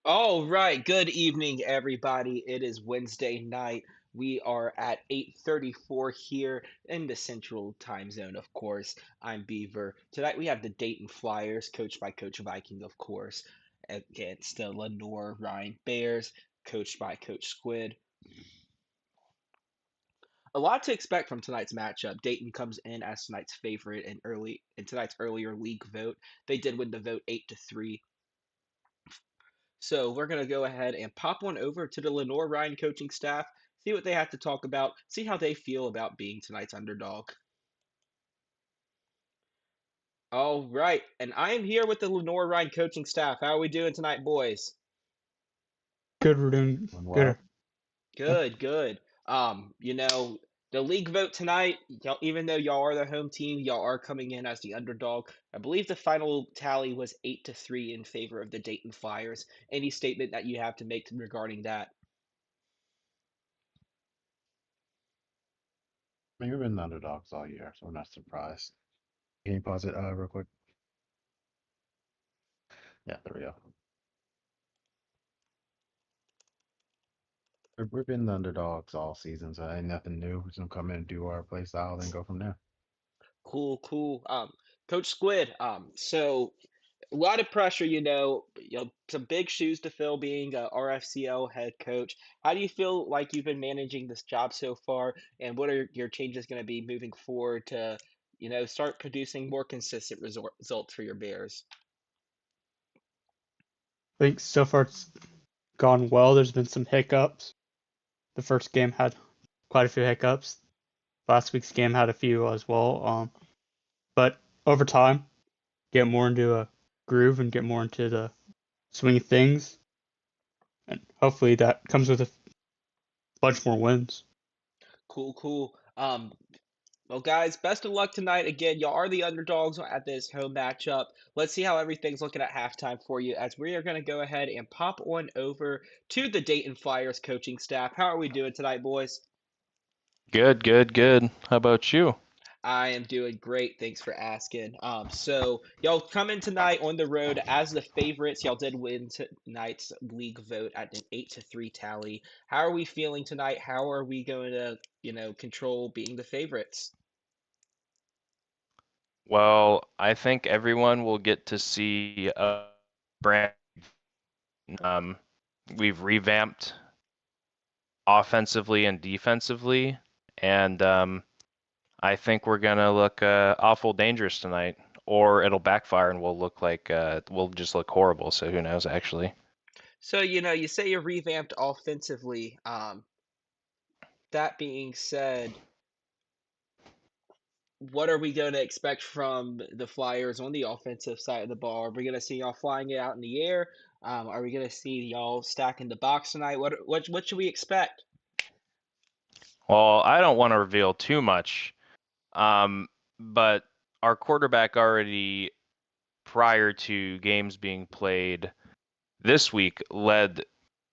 All right, good evening, everybody. It is Wednesday night. We are at 8:34 here in the Central Time Zone, of course. I'm Beaver. Tonight we have the Dayton Flyers, coached by Coach Viking, of course, against the Lenoir-Rhyne Bears, coached by Coach Squid. A lot to expect from tonight's matchup. Dayton comes in as tonight's favorite in tonight's earlier league vote. They did win the vote 8-3. So we're going to go ahead and pop one over to the Lenoir-Rhyne coaching staff, see what they have to talk about, see how they feel about being tonight's underdog. All right, and I am here with the Lenoir-Rhyne coaching staff. How are we doing tonight, boys? Good, we're doing Doing good. well. Good, good. The league vote tonight, y'all, even though y'all are the home team, y'all are coming in as the underdog. I believe the final tally was 8-3 in favor of the Dayton Flyers. Any statement that you have to make regarding that? I mean, we've been the underdogs all year, so I'm not surprised. Can you pause it real quick? Yeah, there we go. We've been the underdogs all season, so ain't nothing new. We're just gonna come in and do our play style, then go from there. Cool, cool. Coach Squid, so a lot of pressure, some big shoes to fill being a RFCL head coach. How do you feel like you've been managing this job so far, and what are your changes going to be moving forward to, start producing more consistent results for your Bears? I think so far it's gone well. There's been some hiccups. The first game had quite a few hiccups. Last week's game had a few as well. But over time, get more into a groove and get more into the swing of things, and hopefully that comes with a bunch more wins. Cool, cool. Well, guys, best of luck tonight. Again, y'all are the underdogs at this home matchup. Let's see how everything's looking at halftime for you as we are going to go ahead and pop on over to the Dayton Flyers coaching staff. How are we doing tonight, boys? Good, good, good. How about you? I am doing great. Thanks for asking. So y'all come in tonight on the road as the favorites. Y'all did win tonight's league vote at an 8-3 tally. How are we feeling tonight? How are we going to, control being the favorites? Well, I think everyone will get to see a brand. Um, we've revamped offensively and defensively, and I think we're gonna look awful dangerous tonight, or it'll backfire and we'll look like we'll just look horrible. So who knows, actually. So, you say you're revamped offensively. That being said, what are we going to expect from the Flyers on the offensive side of the ball? Are we going to see y'all flying it out in the air? Are we going to see y'all stacking the box tonight? What should we expect? Well, I don't want to reveal too much, but our quarterback already, prior to games being played this week, led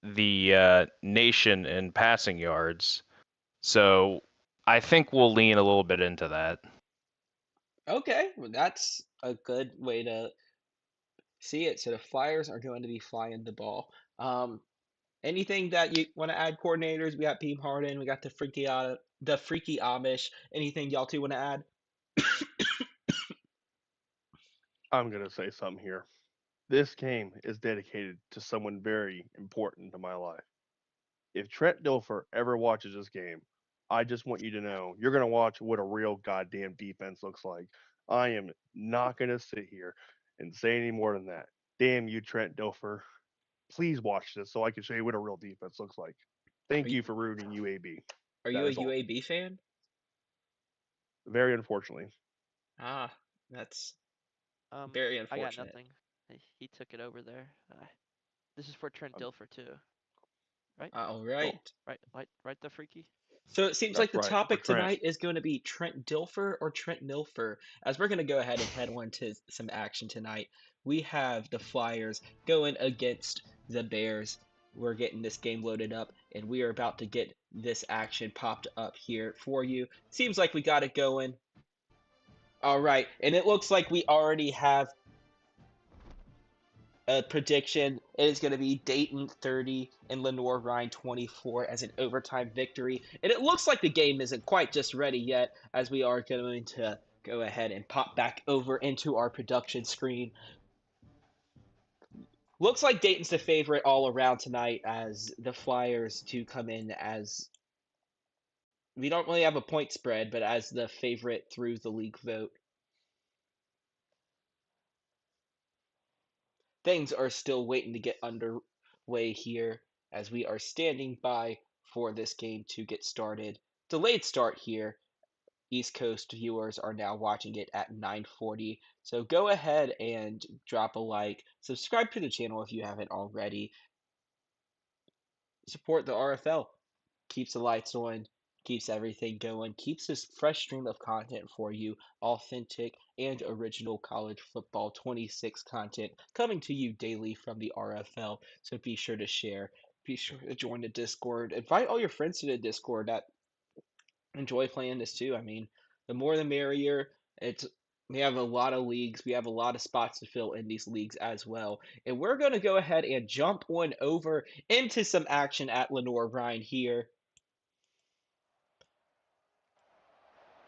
the nation in passing yards. So I think we'll lean a little bit into that. Okay, well, that's a good way to see it. So the Flyers are going to be flying the ball. Anything that you want to add, coordinators? We got Beam Harden, we got the freaky Amish. Anything y'all two want to add? I'm going to say something here. This game is dedicated to someone very important to my life. If Trent Dilfer ever watches this game, I just want you to know you're going to watch what a real goddamn defense looks like. I am not going to sit here and say any more than that. Damn you, Trent Dilfer. Please watch this so I can show you what a real defense looks like. Are Thank you, you for rooting UAB. are That you a is all. UAB fan? Very unfortunately. Ah, that's very I got unfortunate. nothing. He took it over there. This is for Trent Dilfer too, right? All right. Right, the freaky. So it seems like That's the right. For topic Trent. tonight is going to be Trent Dilfer or Trent Nilfer. As we're going to go ahead and head on to some action tonight, we have the Flyers going against the Bears. We're getting this game loaded up, and we are about to get this action popped up here for you. Seems like we got it going. All right, and it looks like we already have prediction. It is going to be Dayton 30 and Lenoir-Rhyne 24 as an overtime victory. And it looks like the game isn't quite just ready yet, as we are going to go ahead and pop back over into our production screen. Looks like Dayton's the favorite all around tonight, as the Flyers do come in as we don't really have a point spread, but as the favorite through the league vote. Things are still waiting to get underway here as we are standing by for this game to get started. Delayed start here. East Coast viewers are now watching it at 9:40. So go ahead and drop a like, subscribe to the channel if you haven't already. Support the RFL. Keeps the lights on, keeps everything going, keeps this fresh stream of content for you, authentic and original college football 26 content coming to you daily from the RFL. So be sure to share, be sure to join the Discord, invite all your friends to the Discord that enjoy playing this too. I mean, the more the merrier. We have a lot of leagues. We have a lot of spots to fill in these leagues as well. And we're going to go ahead and jump on over into some action at Lenoir-Rhyne here.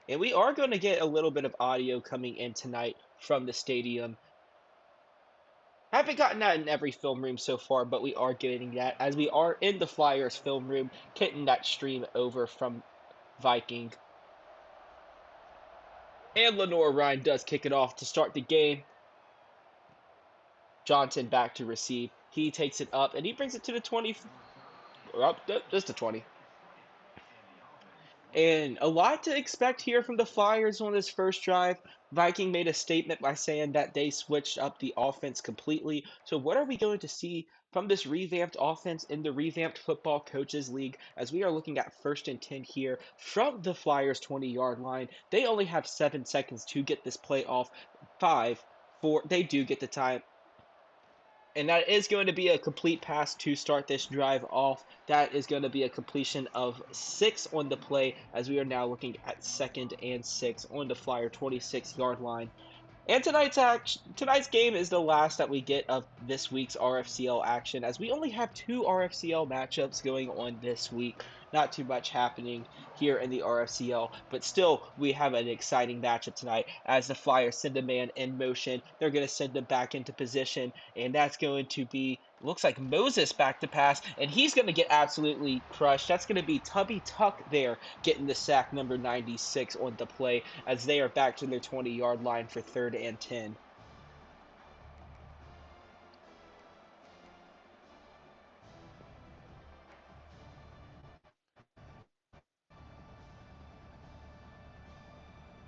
And we are going to get a little bit of audio coming in tonight from the stadium. Haven't gotten that in every film room so far, but we are getting that as we are in the Flyers film room, getting that stream over from Viking. And Lenoir-Rhyne does kick it off to start the game. Johnson back to receive. He takes it up and he brings it to the 20. Just the 20. And a lot to expect here from the Flyers on this first drive. Viking made a statement by saying that they switched up the offense completely. So what are we going to see from this revamped offense in the Revamped Football Coaches League as we are looking at 1st and 10 here from the Flyers 20-yard line? They only have 7 seconds to get this play off. 5, 4, they do get the time. And that is going to be a complete pass to start this drive off. That is going to be a completion of 6 on the play as we are now looking at 2nd and 6 on the Flyer 26-yard line. And tonight's game is the last that we get of this week's RFCL action, as we only have 2 RFCL matchups going on this week. Not too much happening here in the RFCL, but still we have an exciting matchup tonight as the Flyers send a man in motion. They're going to send him back into position, and that's going to be, looks like Moses back to pass, and he's going to get absolutely crushed. That's going to be Tubby Tuck there getting the sack number 96 on the play as they are back to their 20-yard line for 3rd and 10.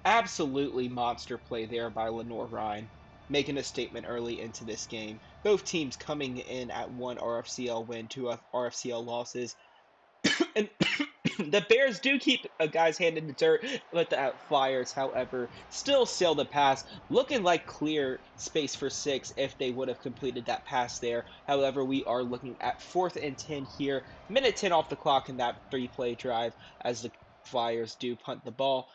Absolutely monster play there by Lenoir-Rhyne, making a statement early into this game. Both teams coming in at 1 RFCL win, 2 RFCL losses. And the Bears do keep a guy's hand in the dirt, but the Flyers, however, still sail the pass, looking like clear space for 6 if they would have completed that pass there. However, we are looking at 4th and 10 here, minute 10 off the clock in that 3-play drive as the Flyers do punt the ball.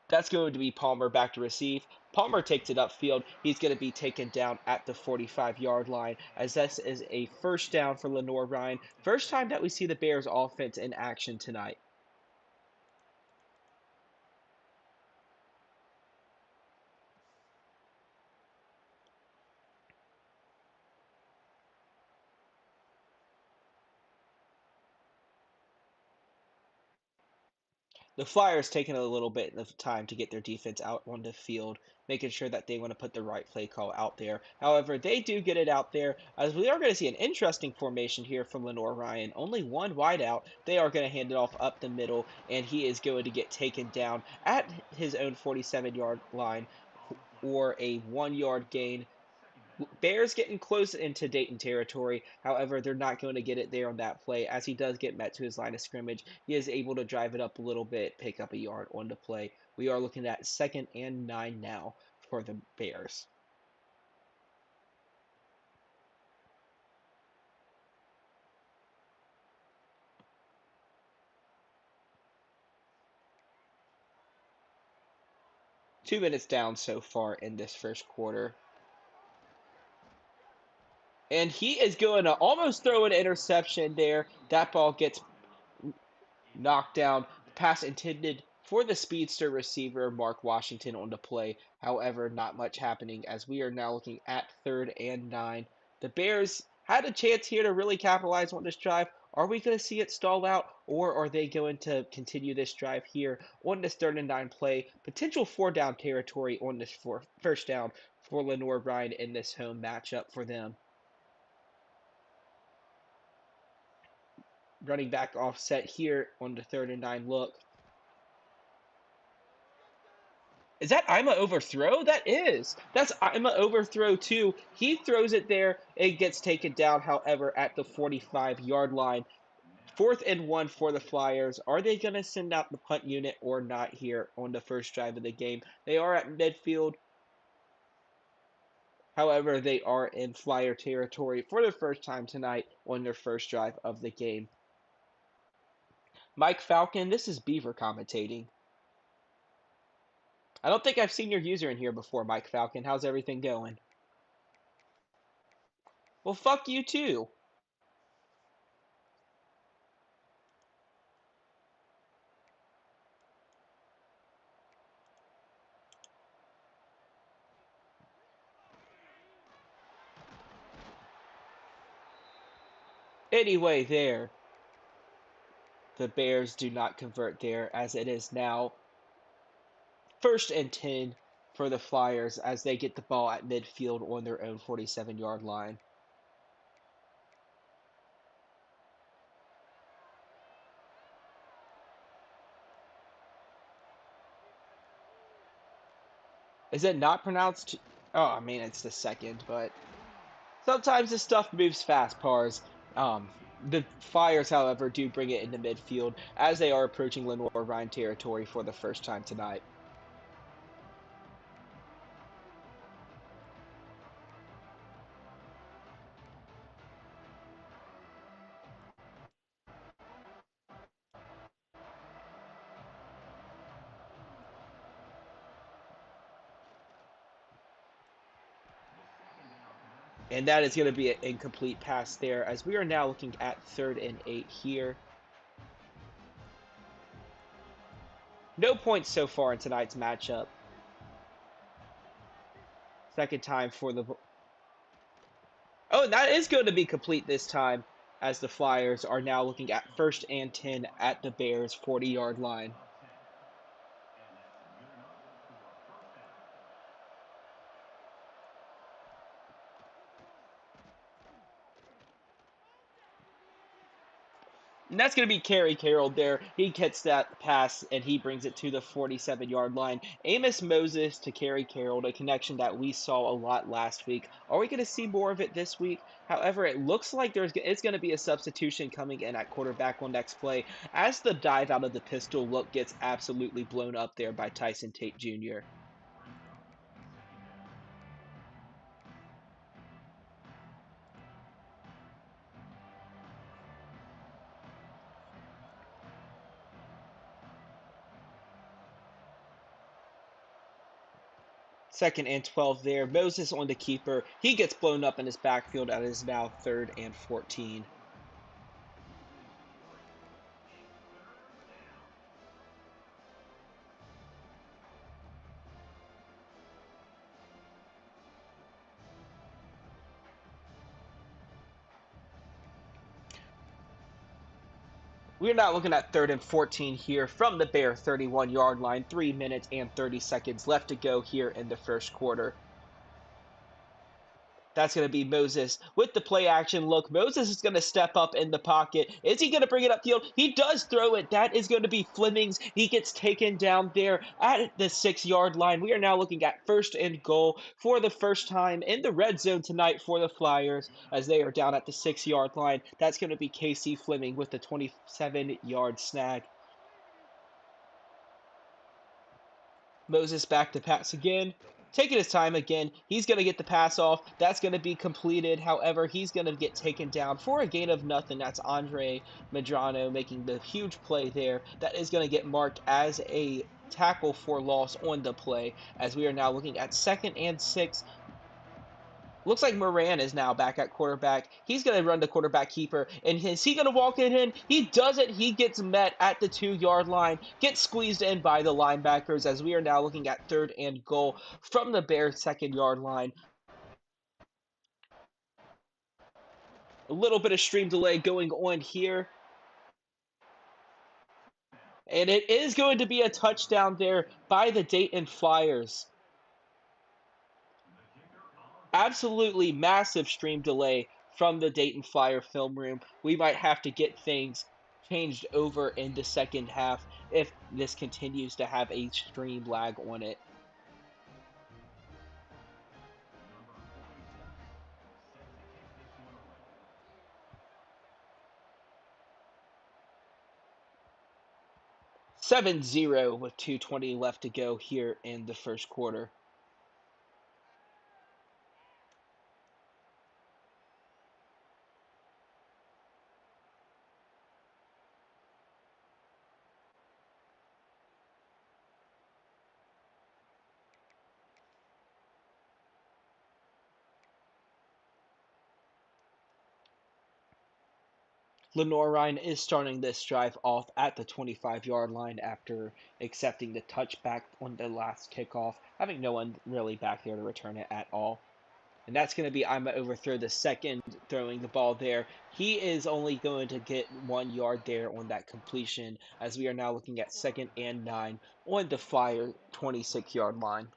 That's going to be Palmer back to receive. Palmer takes it upfield. He's going to be taken down at the 45-yard line as this is a 1st down for Lenoir-Rhyne. First time that we see the Bears offense in action tonight. The Flyers taking a little bit of time to get their defense out on the field, making sure that they want to put the right play call out there. However, they do get it out there, as we are going to see an interesting formation here from Lenoir-Rhyne. Only one wide out. They are going to hand it off up the middle, and he is going to get taken down at his own 47-yard line or a 1-yard gain. Bears getting close into Dayton territory. However, they're not going to get it there on that play as he does get met to his line of scrimmage. He is able to drive it up a little bit, pick up a yard on the play. We are looking at 2nd and 9 now for the Bears. Two minutes down so far in this first quarter. And he is going to almost throw an interception there. That ball gets knocked down. Pass intended for the speedster receiver, Mark Washington, on the play. However, not much happening as we are now looking at 3rd and 9. The Bears had a chance here to really capitalize on this drive. Are we going to see it stall out, or are they going to continue this drive here on this 3rd and 9 play? Potential 4-down territory on this first down for Lenoir-Rhyne in this home matchup for them. Running back offset here on the 3rd and 9 look. Is that Ima overthrow? That is. That's Ima overthrow too. He throws it there. It gets taken down, however, at the 45-yard line. 4th and 1 for the Flyers. Are they going to send out the punt unit or not here on the first drive of the game? They are at midfield. However, they are in Flyer territory for the first time tonight on their first drive of the game. Mike Falcon, this is Beaver commentating. I don't think I've seen your user in here before, Mike Falcon. How's everything going? Well, fuck you too. Anyway, there. The Bears do not convert there as it is now 1st and 10 for the Flyers as they get the ball at midfield on their own 47-yard line. Is it not pronounced? Oh, I mean, it's the 2nd, but sometimes this stuff moves fast, Pars. The Flyers, however, do bring it into midfield as they are approaching Lenoir-Rhyne territory for the first time tonight. And that is going to be an incomplete pass there as we are now looking at 3rd and 8 here. No points so far in tonight's matchup. 2nd time for the... Oh, and that is going to be complete this time as the Flyers are now looking at 1st and 10 at the Bears' 40-yard line. And that's going to be Kerry Carroll there. He gets that pass, and he brings it to the 47-yard line. Amos Moses to Kerry Carroll, a connection that we saw a lot last week. Are we going to see more of it this week? However, it looks like it's going to be a substitution coming in at quarterback on next play as the dive out of the pistol look gets absolutely blown up there by Tyson Tate Jr. Second and 12 there. Moses on the keeper. He gets blown up in his backfield and is now 3rd and 14. We're now looking at 3rd and 14 here from the Bear 31-yard line. 3 minutes and 30 seconds left to go here in the first quarter. That's going to be Moses with the play action look. Moses is going to step up in the pocket. Is he going to bring it upfield? He does throw it. That is going to be Flemings. He gets taken down there at the 6-yard line. We are now looking at 1st and goal for the first time in the red zone tonight for the Flyers as they are down at the 6-yard line. That's going to be Casey Fleming with the 27-yard snag. Moses back to pass again. Taking his time again. He's going to get the pass off. That's going to be completed. However, he's going to get taken down for a gain of nothing. That's Andre Medrano making the huge play there. That is going to get marked as a tackle for loss on the play as we are now looking at 2nd and 6 Looks like Moran is now back at quarterback. He's going to run the quarterback keeper. And is he going to walk it in? He doesn't. He gets met at the 2-yard line, gets squeezed in by the linebackers as we are now looking at 3rd and goal from the Bears' 2nd-yard line. A little bit of stream delay going on here. And it is going to be a touchdown there by the Dayton Flyers. Absolutely massive stream delay from the Dayton Flyer film room. We might have to get things changed over in the second half if this continues to have a stream lag on it. Seven 0 with 2:20 left to go here in the first quarter. Lenoir-Rhyne is starting this drive off at the 25-yard line after accepting the touchback on the last kickoff, having no one really back there to return it at all. And that's going to be Ima overthrow the second throwing the ball there. He is only going to get 1 yard there on that completion as we are now looking at 2nd and 9 on the Flyer 26-yard line.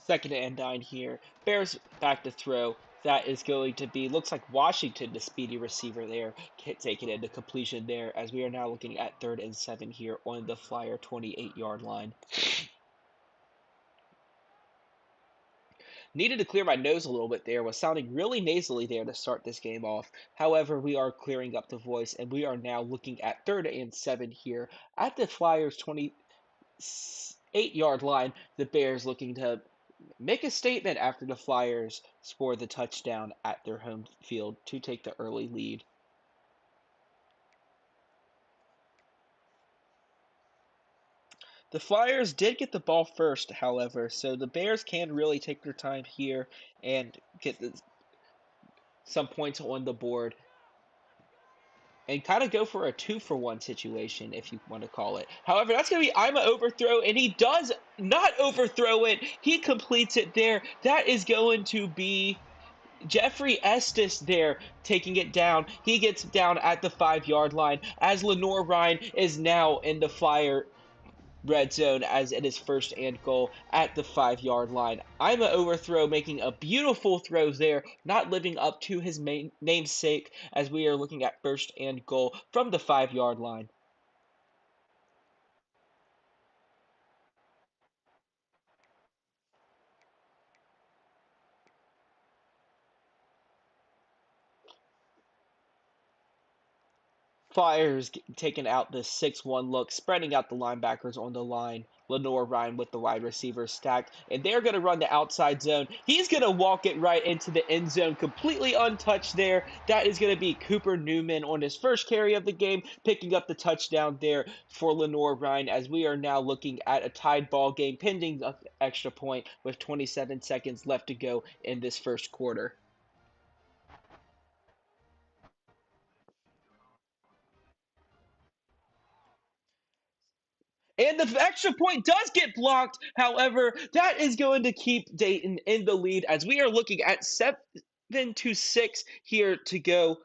Second and 9 here. Bears back to throw. That is going to be, looks like Washington, the speedy receiver there, taking it into completion there as we are now looking at 3rd and 7 here on the Flyer 28-yard line. Needed to clear my nose a little bit there, was sounding really nasally there to start this game off. However, we are clearing up the voice and we are now looking at 3rd and 7 here at the Flyers 28-yard line. The Bears looking to make a statement after the Flyers score the touchdown at their home field to take the early lead. The Flyers did get the ball first, however, so the Bears can really take their time here and get some points on the board and kind of go for a 2-for-1 situation, if you want to call it. However, that's going to be Ima overthrow, and he does not overthrow it. He completes it there. That is going to be Jeffrey Estes there taking it down. He gets down at the 5-yard line as Lenoir-Rhyne is now in the Flyer red zone as it is 1st and goal at the 5-yard line. Ima overthrow making a beautiful throw there, not living up to his namesake as we are looking at 1st and goal from the 5-yard line. Flyers taking out this 6-1 look, spreading out the linebackers on the line. Lenoir-Rhyne with the wide receiver stacked, and they're going to run the outside zone. He's going to walk it right into the end zone, completely untouched there. That is going to be Cooper Newman on his first carry of the game, picking up the touchdown there for Lenoir-Rhyne as we are now looking at a tied ball game pending an extra point with 27 seconds left to go in this first quarter. And the extra point does get blocked. However, that is going to keep Dayton in the lead as we are looking at 7-6 here to go.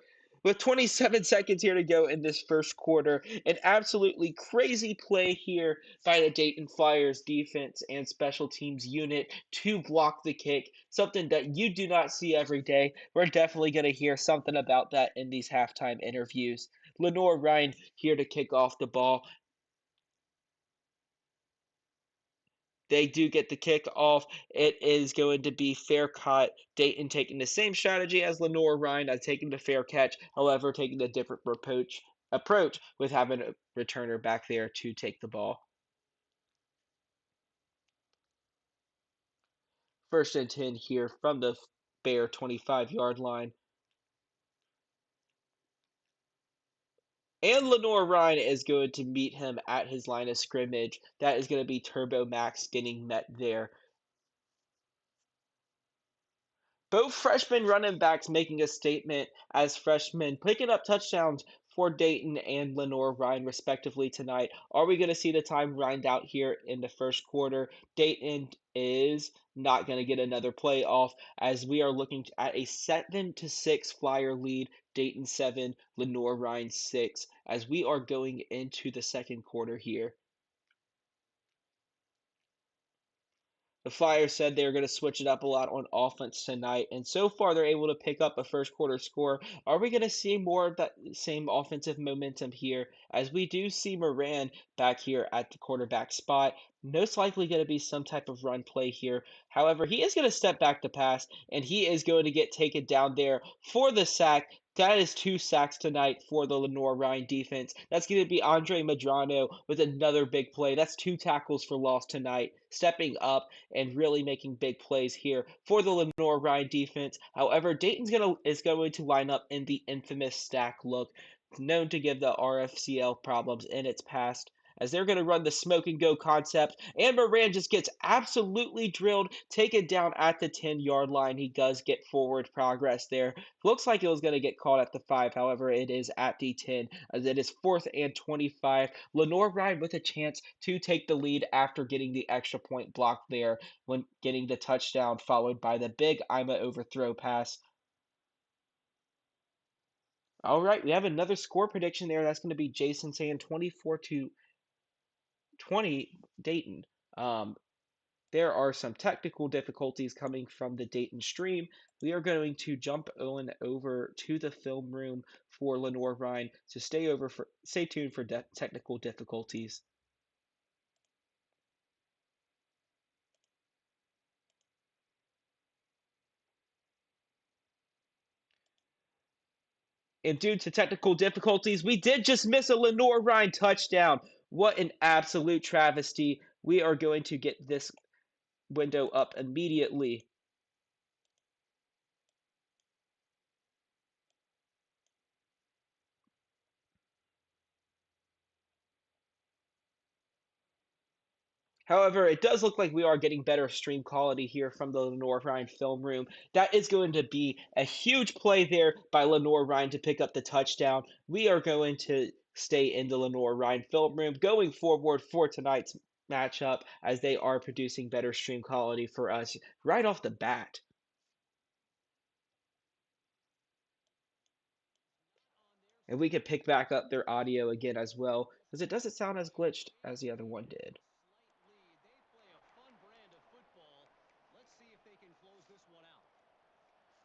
With 27 seconds here to go in this first quarter, an absolutely crazy play here by the Dayton Flyers defense and special teams unit to block the kick, something that you do not see every day. We're definitely going to hear something about that in these halftime interviews. Lenoir-Rhyne here to kick off the ball. They do get the kick off. It is going to be fair cut. Dayton taking the same strategy as Lenoir-Rhyne as taking the fair catch, however, taking a different approach with having a returner back there to take the ball. First and 10 here from the Bear 25-yard line. And Lenoir-Rhyne is going to meet him at his line of scrimmage. That is going to be Turbo Max getting met there. Both freshman running backs making a statement as freshmen, picking up touchdowns for Dayton and Lenoir-Rhyne respectively tonight. Are we going to see the time grind out here in the first quarter? Dayton is not going to get another play off as we are looking at a 7-6 Flyer lead. Dayton 7, Lenoir-Rhyne 6 as we are going into the second quarter here. The Flyers said they were going to switch it up a lot on offense tonight, and so far they're able to pick up a first quarter score. Are we going to see more of that same offensive momentum here as we do see Moran back here at the quarterback spot? Most likely going to be some type of run play here. However, he is going to step back to pass, and he is going to get taken down there for the sack. That is 2 sacks tonight for the Lenoir-Rhyne defense. That's going to be Andre Medrano with another big play. That's 2 tackles for loss tonight, stepping up and really making big plays here for the Lenoir-Rhyne defense. However, Dayton's is going to line up in the infamous stack look, known to give the RFCL problems in its past, as they're going to run the smoke and go concept, and Moran just gets absolutely drilled, taken down at the 10-yard line. He does get forward progress there. Looks like it was going to get caught at the 5, however, it is at the 10, as it is 4th and 25. Lenoir-Rhyne with a chance to take the lead after getting the extra point block there when getting the touchdown, followed by the big Ima overthrow pass. All right, we have another score prediction there. That's going to be Jason saying 24-20 Dayton. There are some technical difficulties coming from the Dayton stream. We are going to jump on over to the film room for Lenoir-Rhyne, so stay tuned for technical difficulties. And due to technical difficulties, we did just miss a Lenoir-Rhyne touchdown. What an absolute travesty. We are going to get this window up immediately. However, it does look like we are getting better stream quality here from the Lenoir-Rhyne film room. That is going to be a huge play there by Lenoir-Rhyne to pick up the touchdown. We are going to stay in the Lenoir-Rhyne film room going forward for tonight's matchup as they are producing better stream quality for us right off the bat. And we could pick back up their audio again as well because it doesn't sound as glitched as the other one did.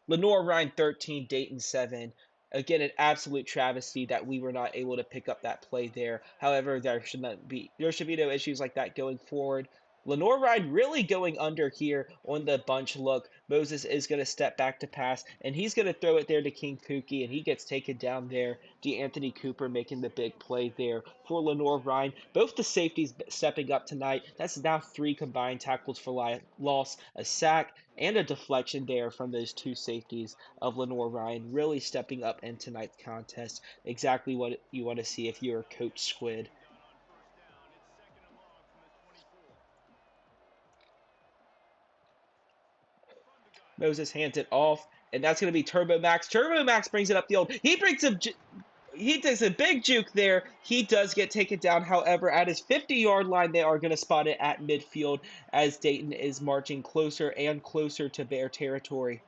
Lenoir-Rhyne 13, Dayton 7. Again, an absolute travesty that we were not able to pick up that play there. However, there should be no issues like that going forward. Lenoir-Rhyne really going under here on the bunch look. Moses is going to step back to pass, and he's going to throw it there to King Pookie, and he gets taken down there. DeAnthony Cooper making the big play there for Lenoir-Rhyne. Both the safeties stepping up tonight. That's now 3 combined tackles for loss, a sack, and a deflection there from those 2 safeties of Lenoir-Rhyne, really stepping up in tonight's contest. Exactly what you want to see if you're Coach Squid. Moses hands it off, and that's going to be Turbo Max. Turbo Max brings it up the old. He does a big juke there. He does get taken down. However, at his 50-yard line, they are going to spot it at midfield as Dayton is marching closer and closer to Bear territory.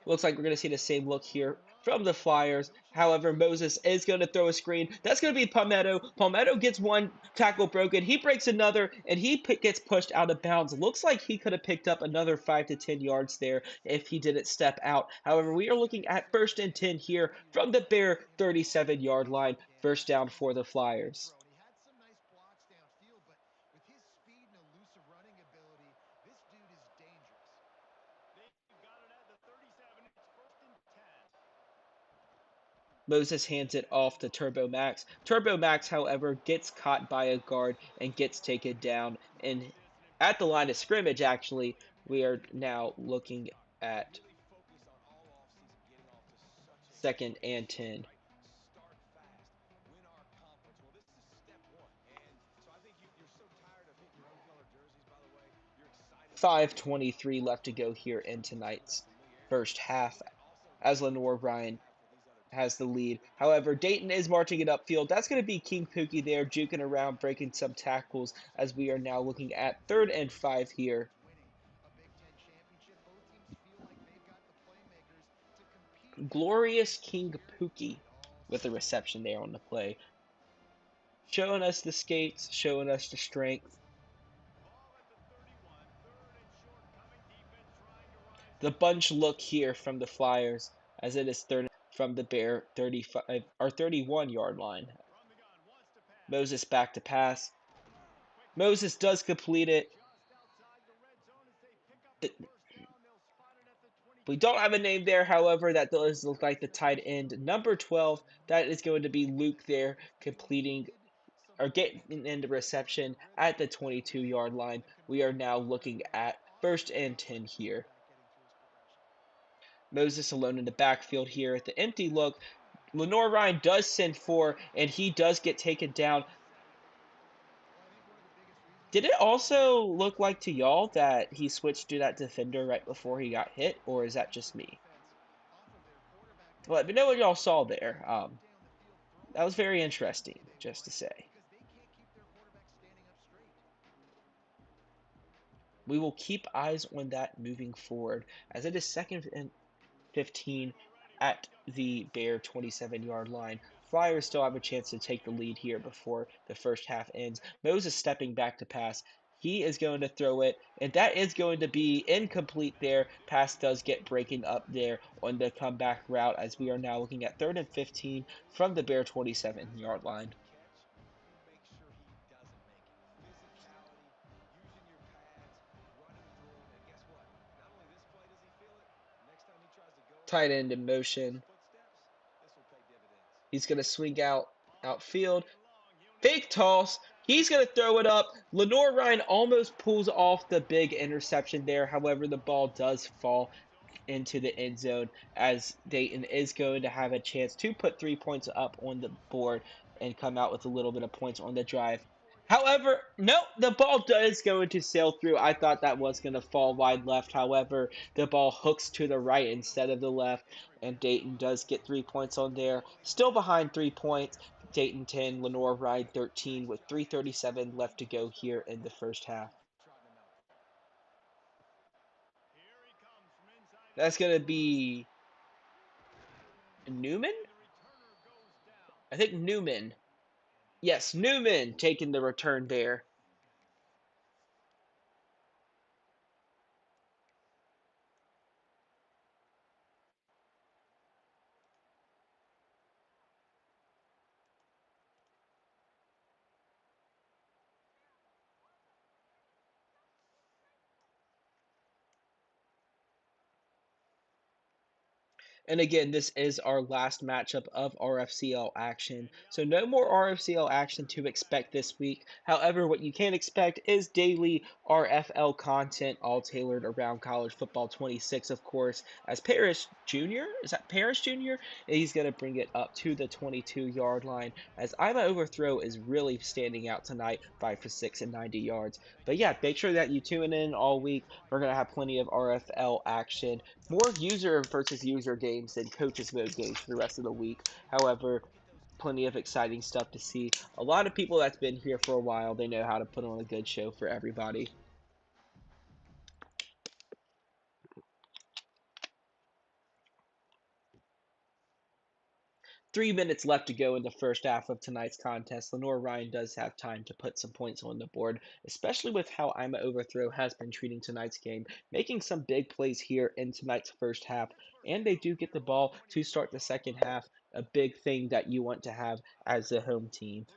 Looks like we're going to see the same look here from the Flyers. However, Moses is going to throw a screen. That's going to be Palmetto. Palmetto gets 1 tackle broken. He breaks another, and he gets pushed out of bounds. Looks like he could have picked up another 5 to 10 yards there if he didn't step out. However, we are looking at 1st and 10 here from the Bear 37-yard line. First down for the Flyers. Moses hands it off to Turbo Max. Turbo Max, however, gets caught by a guard and gets taken down. And at the line of scrimmage, actually, we are now looking at 2nd and 10. 5:23 left to go here in tonight's first half as Lenoir-Rhyne has the lead. However, Dayton is marching it upfield. That's going to be King Pookie there, juking around, breaking some tackles as we are now looking at 3rd and 5 here. Glorious King Pookie with the reception there on the play. Showing us the skates, showing us the strength. The bunch look here from the Flyers as it is 3rd from the Bear 35 or 31-yard line. Moses back to pass. Moses does complete it. We don't have a name there, however, that does look like the tight end. Number 12, that is going to be Luke there, completing or getting into reception at the 22-yard line. We are now looking at 1st and 10 here. Moses alone in the backfield here at the empty look. Lenoir-Rhyne does send 4, and he does get taken down. Did it also look like to y'all that he switched to that defender right before he got hit, or is that just me? Let me know what y'all saw there. That was very interesting, just to say. We will keep eyes on that moving forward, as it is 2nd and 15 at the Bear 27-yard line. Flyers still have a chance to take the lead here before the first half ends. Moses stepping back to pass. He is going to throw it, and that is going to be incomplete there. Pass does get breaking up there on the comeback route as we are now looking at 3rd and 15 from the Bear 27-yard line. Tight end in motion. He's going to swing outfield. Fake toss. He's going to throw it up. Lenoir-Rhyne almost pulls off the big interception there. However, the ball does fall into the end zone as Dayton is going to have a chance to put 3 points up on the board and come out with a little bit of points on the drive. However, no, the ball does go to sail through. I thought that was going to fall wide left. However, the ball hooks to the right instead of the left, and Dayton does get 3 points on there. Still behind 3 points. Dayton 10, Lenoir-Rhyne 13 with 3:37 left to go here in the first half. That's going to be Newman? I think Newman. Yes, Newman taking the return there. And again, this is our last matchup of RFCL action. So no more RFCL action to expect this week. However, what you can expect is daily RFL content, all tailored around college football 26, of course, as Parrish Jr. Is that Parrish Jr.? He's going to bring it up to the 22-yard line as Ima Overthrow is really standing out tonight, 5 for 6 and 90 yards. But yeah, make sure that you tune in all week. We're going to have plenty of RFL action. More user versus user games than coaches mode games for the rest of the week. However, plenty of exciting stuff to see. A lot of people that's been here for a while, they know how to put on a good show for everybody. 3 minutes left to go in the first half of tonight's contest. Lenoir-Rhyne does have time to put some points on the board, especially with how Ima Overthrow has been treating tonight's game, making some big plays here in tonight's first half, and they do get the ball to start the second half, a big thing that you want to have as a home team.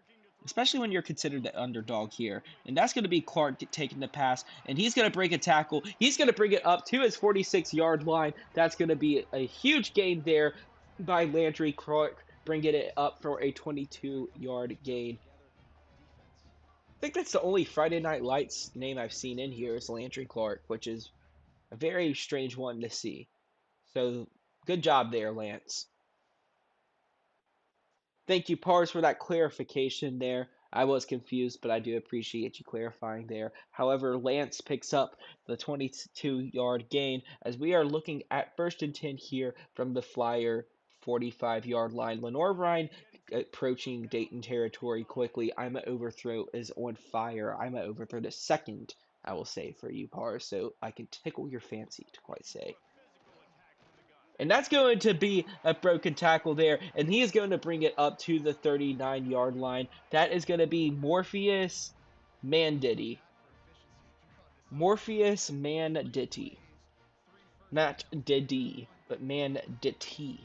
Especially when you're considered the underdog here. And that's going to be Clark taking the pass, and he's going to break a tackle. He's going to bring it up to his 46-yard line. That's going to be a huge gain there by Landry Clark. bringing it up for a 22-yard gain. I think that's the only Friday Night Lights name I've seen in here is Landry Clark, which is a very strange one to see. So good job there, Lance. Thank you, Pars, for that clarification there. I was confused, but I do appreciate you clarifying there. However, Lance picks up the 22-yard gain as we are looking at 1st and 10 here from the Flyer 45-yard line. Lenoir-Rhyne approaching Dayton territory quickly. I'm an overthrow is on fire. I'm an overthrow the second, I will say, for you, Pars, so I can tickle your fancy to quite say. And that's going to be a broken tackle there. And he is going to bring it up to the 39-yard line. That is going to be Morpheus Mandity. Morpheus Mandity. Not Diddy, but Mandity.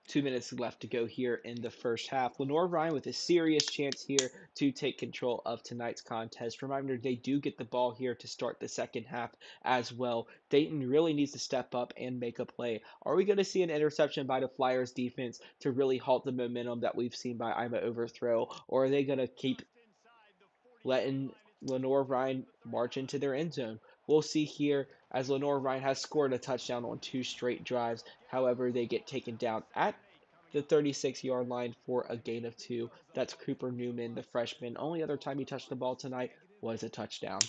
2 minutes left to go here in the first half. Lenoir-Rhyne with a serious chance here to take control of tonight's contest. Reminder, they do get the ball here to start the second half as well. Dayton really needs to step up and make a play. Are we going to see an interception by the Flyers defense to really halt the momentum that we've seen by Ima overthrow? Or are they going to keep letting Lenoir-Rhyne march into their end zone? We'll see here as Lenoir-Rhyne has scored a touchdown on 2 straight drives. However, they get taken down at the 36-yard line for a gain of 2. That's Cooper Newman, the freshman. Only other time he touched the ball tonight was a touchdown.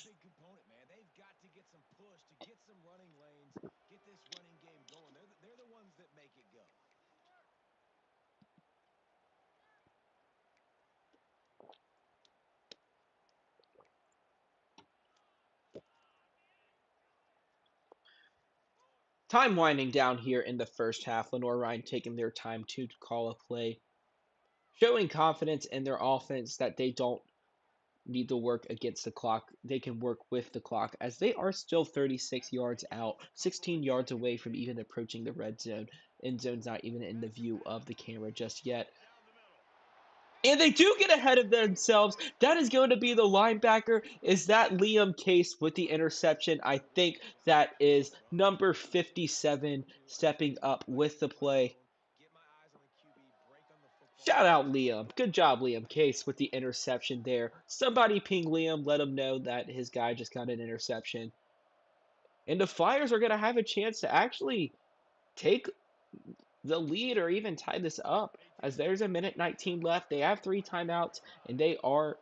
Time winding down here in the first half. Lenoir-Rhyne taking their time to call a play, showing confidence in their offense that they don't need to work against the clock. They can work with the clock as they are still 36 yards out, 16 yards away from even approaching the red zone. End zone's not even in the view of the camera just yet. And they do get ahead of themselves. That is going to be the linebacker. Is that Liam Case with the interception? I think that is number 57 stepping up with the play. Shout out Liam. Good job, Liam Case, with the interception there. Somebody ping Liam, let him know that his guy just got an interception. And the Flyers are going to have a chance to actually take the lead or even tie this up as there's a minute 19 left. They have 3 timeouts, and they are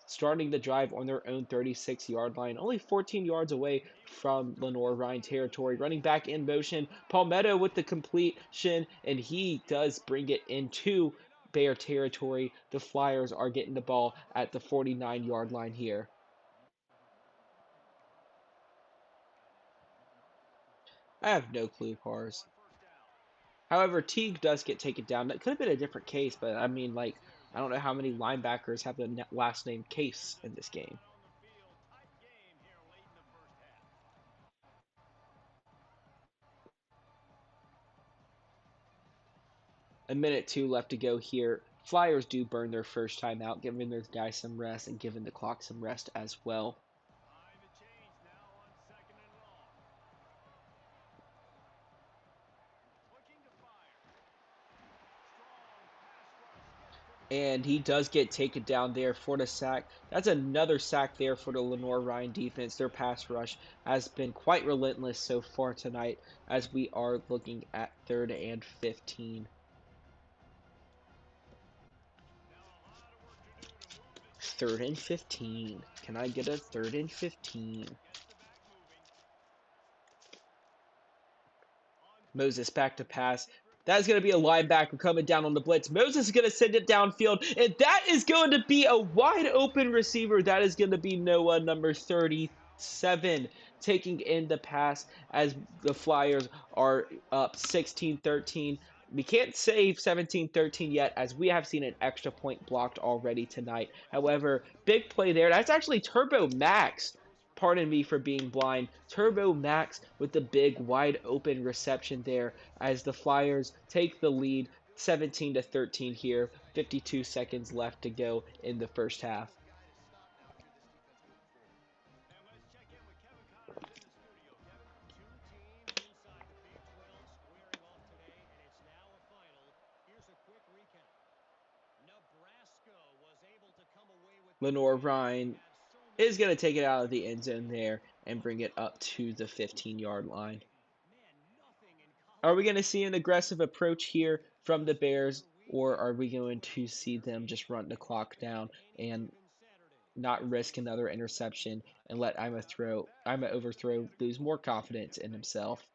starting the drive on their own 36-yard line, only 14 yards away from Lenoir-Rhyne territory. Running back in motion, Palmetto with the completion, and he does bring it into Bear territory. The Flyers are getting the ball at the 49-yard line here. I have no clue, Pars. However, Teague does get taken down. That could have been a different case, but I mean, like, I don't know how many linebackers have the last name Case in this game. A minute 2 left to go here. Flyers do burn their first timeout, giving their guys some rest and giving the clock some rest as well. And he does get taken down there for the sack. That's another sack there for the Lenoir-Rhyne defense. Their pass rush has been quite relentless so far tonight as we are looking at 3rd and 15. 3rd and 15. Can I get a 3rd and 15? Moses back to pass. That's going to be a linebacker coming down on the blitz. Moses is going to send it downfield, and that is going to be a wide open receiver. That is going to be Noah, number 37, taking in the pass as the Flyers are up 16-13. We can't save 17-13 yet as we have seen an extra point blocked already tonight. However, big play there. That's actually Turbo Max. Pardon me for being blind. Turbo Max with the big wide open reception there as the Flyers take the lead 17-13 here. 52 seconds left to go in the first half. Lenoir-Rhyne is going to take it out of the end zone there and bring it up to the 15-yard line. Are we going to see an aggressive approach here from the Bears, or are we going to see them just run the clock down and not risk another interception and let Ima Overthrow lose more confidence in himself?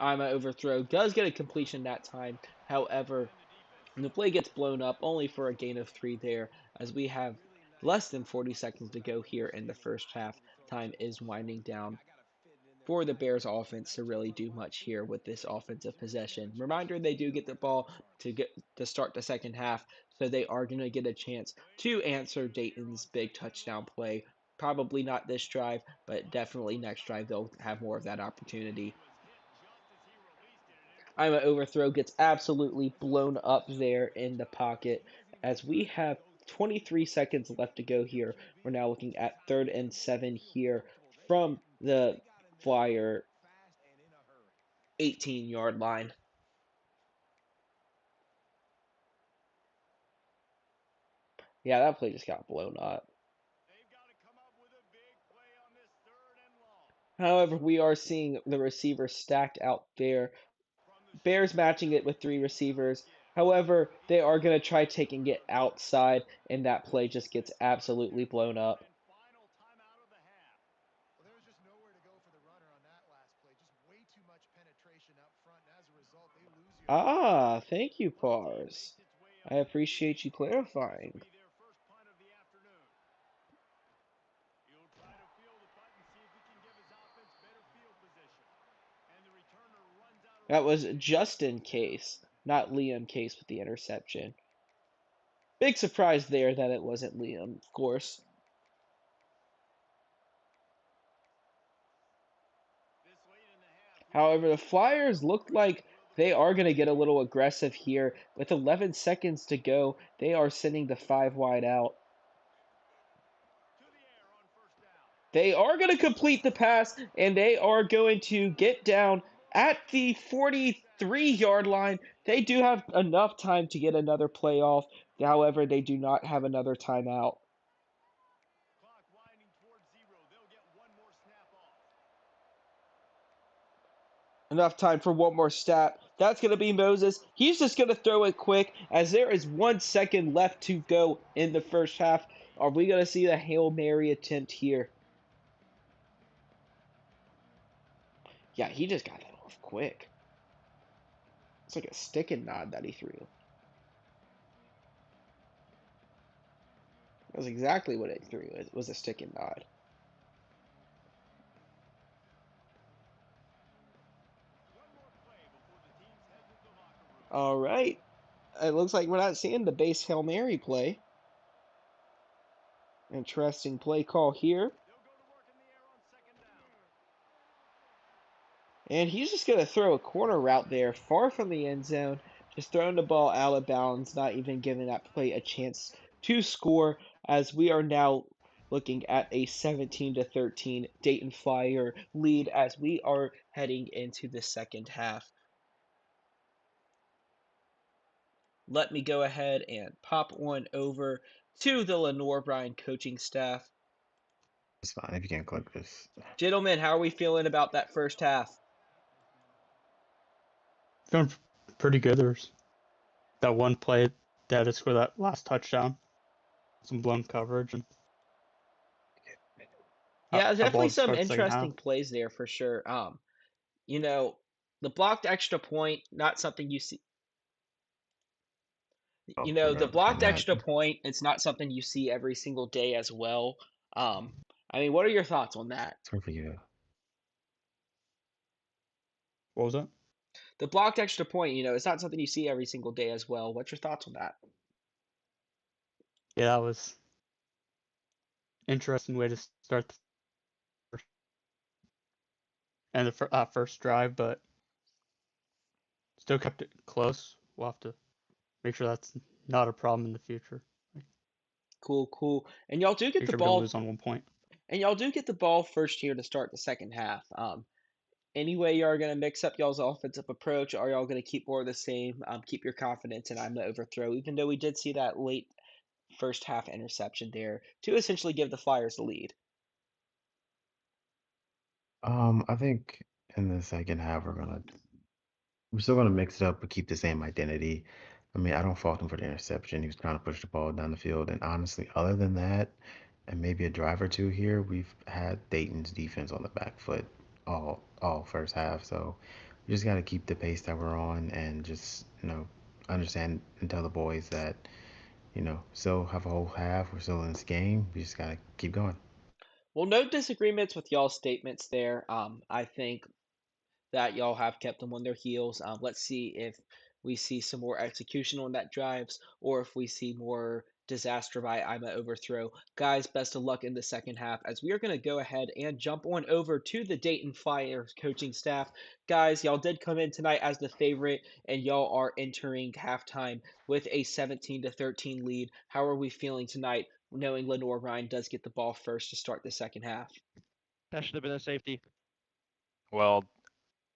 Ima Overthrow does get a completion that time. However, the play gets blown up only for a gain of 3 there, as we have less than 40 seconds to go here in the first half. Time is winding down for the Bears offense to really do much here with this offensive possession. Reminder, they do get the ball to start the second half, so they are going to get a chance to answer Dayton's big touchdown play. Probably not this drive, but definitely next drive they'll have more of that opportunity. Ima Overthrow gets absolutely blown up there in the pocket as we have 23 seconds left to go here. We're now looking at 3rd and 7 here from the Flyer 18-yard line. Yeah, that play just got blown up. However, we are seeing the receivers stacked out there. Bears matching it with 3 receivers. However, they are going to try taking it outside, and that play just gets absolutely blown up. Ah, thank you, Pars. I appreciate you clarifying. That was Justin Case, not Liam Case with the interception. Big surprise there that it wasn't Liam, of course. However, the Flyers look like they are going to get a little aggressive here. With 11 seconds to go, they are sending the 5 wide out. They are going to complete the pass, and they are going to get down at the 43-yard line. They do have enough time to get another play off. However, they do not have another timeout. Enough time for one more snap. That's going to be Moses. He's just going to throw it quick as there is 1 second left to go in the first half. Are we going to see the Hail Mary attempt here? Yeah, he just got that off quick. It's like a stick and nod that he threw. That was exactly what it threw. It was a stick and nod. All right. It looks like we're not seeing the base Hail Mary play. Interesting play call here. And he's just going to throw a corner route there, far from the end zone. Just throwing the ball out of bounds, not even giving that play a chance to score, as we are now looking at a 17-13 Dayton Flyer lead as we are heading into the second half. Let me go ahead and pop one over to the Lenoir-Rhyne coaching staff. It's fine if you can't click this. Gentlemen, how are we feeling about that first half? Feeling pretty good. There's that one play they had to score that last touchdown. Some blown coverage and Yeah, how definitely ball to some start the second half. interesting plays there for sure. You know, the blocked extra point, not something you see. Oh, You know, the forgot blocked about extra that. point, it's not something you see every single day as well. I mean, what are your thoughts on that? It's for you. What was that? The blocked extra point, it's not something you see every single day as well. What's your thoughts on that? Yeah, that was interesting way to start the first drive, but still kept it close. We'll have to make sure that's not a problem in the future. Cool, cool. And y'all do get Make the sure we don't ball lose on 1 point. And y'all do get the ball first here to start the second half. Any way y'all are going to mix up y'all's offensive approach? Are y'all going to keep more of the same? Keep your confidence, and I'm the overthrow, even though we did see that late first half interception there to essentially give the Flyers the lead. I think in the second half we're still gonna mix it up but keep the same identity. I mean, I don't fault him for the interception. He was trying to push the ball down the field, and honestly, other than that, and maybe a drive or two here, we've had Dayton's defense on the back foot all first half. So we just gotta keep the pace that we're on and just understand and tell the boys that still have a whole half. We're still in this game. We just gotta keep going. Well, no disagreements with y'all's statements there. I think that y'all have kept them on their heels. Let's see if we see some more execution on that drives or if we see more disaster by IMA overthrow. Guys, best of luck in the second half as we are going to go ahead and jump on over to the Dayton Fire coaching staff. Guys, y'all did come in tonight as the favorite and y'all are entering halftime with a 17-13 lead. How are we feeling tonight knowing Lenoir-Rhyne does get the ball first to start the second half? That should have been a safety. Well,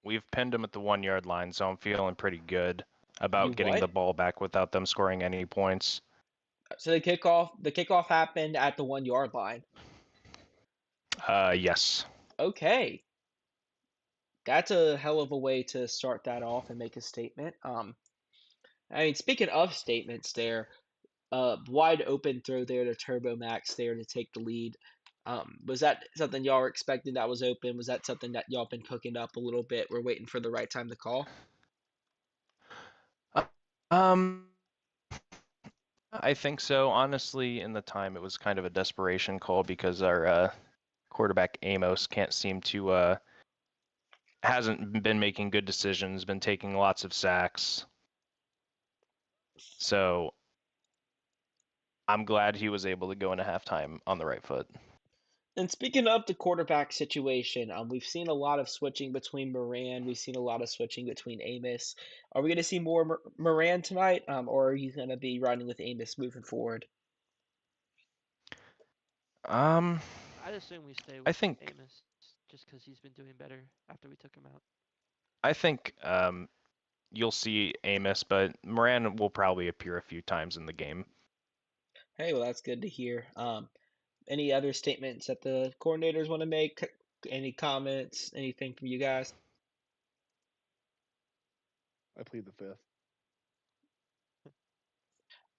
we've pinned them at the 1-yard line, so I'm feeling pretty good You about getting what? the ball back without them scoring any points. So the kickoff happened at the 1 yard line. Yes. Okay. That's a hell of a way to start that off and make a statement. I mean, speaking of statements there, wide open throw there to Turbo Max there to take the lead. Was that something y'all were expecting that was open? Was that something that y'all been cooking up a little bit? We're waiting for the right time to call? Um, I think so. Honestly, in the time, it was kind of a desperation call because our quarterback Amos can't seem to hasn't been making good decisions, been taking lots of sacks. So I'm glad he was able to go into halftime on the right foot. And speaking of the quarterback situation, we've seen a lot of switching between Moran. We've seen a lot of switching between Amos. Are we going to see more Moran tonight, or are you going to be running with Amos moving forward? Um, I'd assume we stay with I think Amos just because he's been doing better after we took him out. I think you'll see Amos, but Moran will probably appear a few times in the game. Hey, well, that's good to hear. Any other statements that the coordinators want to make? Any comments? Anything from you guys? I plead the fifth.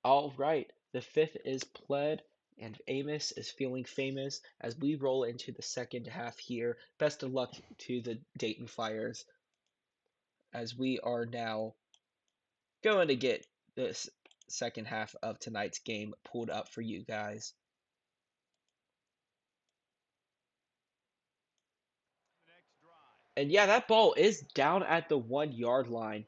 All right, the fifth is pled, and Amos is feeling famous as we roll into the second half here. Best of luck to the Dayton Flyers as we are now going to get this second half of tonight's game pulled up for you guys. And yeah, that ball is down at the 1 yard line.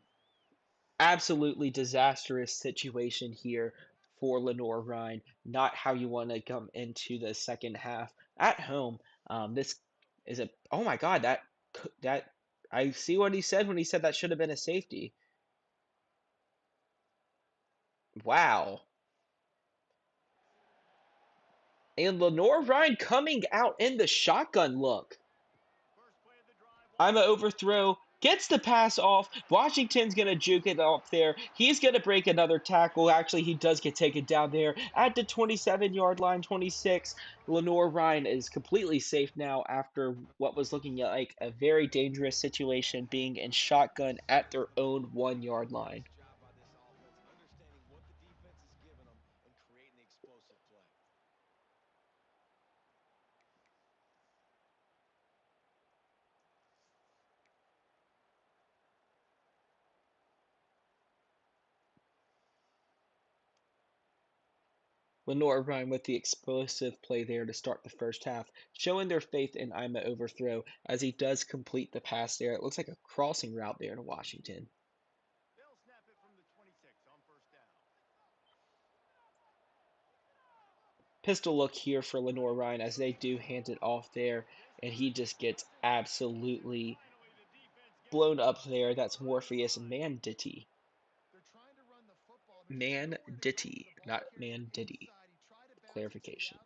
Absolutely disastrous situation here for Lenoir-Rhyne. Not how you want to come into the second half at home. This is a oh my god, that I see what he said when he said that should have been a safety. Wow. And Lenoir-Rhyne coming out in the shotgun look. I'm an overthrow. Gets the pass off. Washington's going to juke it up there. He's going to break another tackle. Actually, he does get taken down there at the 27-yard line, 26. Lenoir-Rhyne is completely safe now after what was looking like a very dangerous situation being in shotgun at their own 1 yard line. Lenoir-Rhyne with the explosive play there to start the first half, showing their faith in Ima overthrow as he does complete the pass there. It looks like a crossing route there to Washington. Pistol look here for Lenoir-Rhyne as they do hand it off there, and he just gets absolutely blown up there. That's Morpheus Manditi. Manditi, not Manditi. Clarification.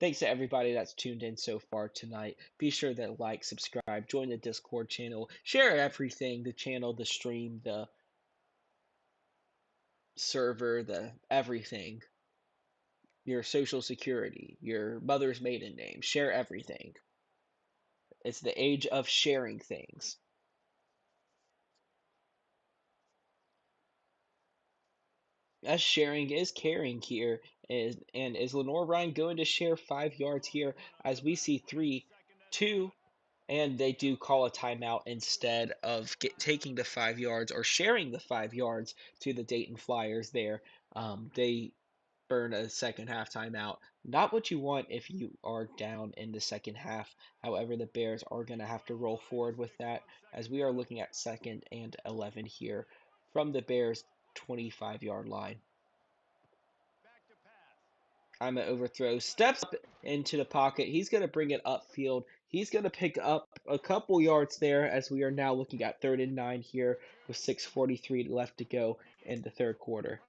Thanks to everybody that's tuned in so far tonight. Be sure to like, subscribe, join the Discord channel, share everything, the channel, the stream, the server, the everything. Your social security, your mother's maiden name, share everything. It's the age of sharing things. As sharing is caring here, and is Lenoir-Rhyne going to share 5 yards here as we see 3, 2, and they do call a timeout instead of taking the 5 yards or sharing the 5 yards to the Dayton Flyers there. They burn a second half timeout. Not what you want if you are down in the second half. However, the Bears are going to have to roll forward with that as we are looking at 2nd and 11 here from the Bears' 25-yard line. I'm an overthrow. Steps up into the pocket. He's going to bring it upfield. He's going to pick up a couple yards there as we are now looking at 3rd and 9 here with 6:43 left to go in the third quarter.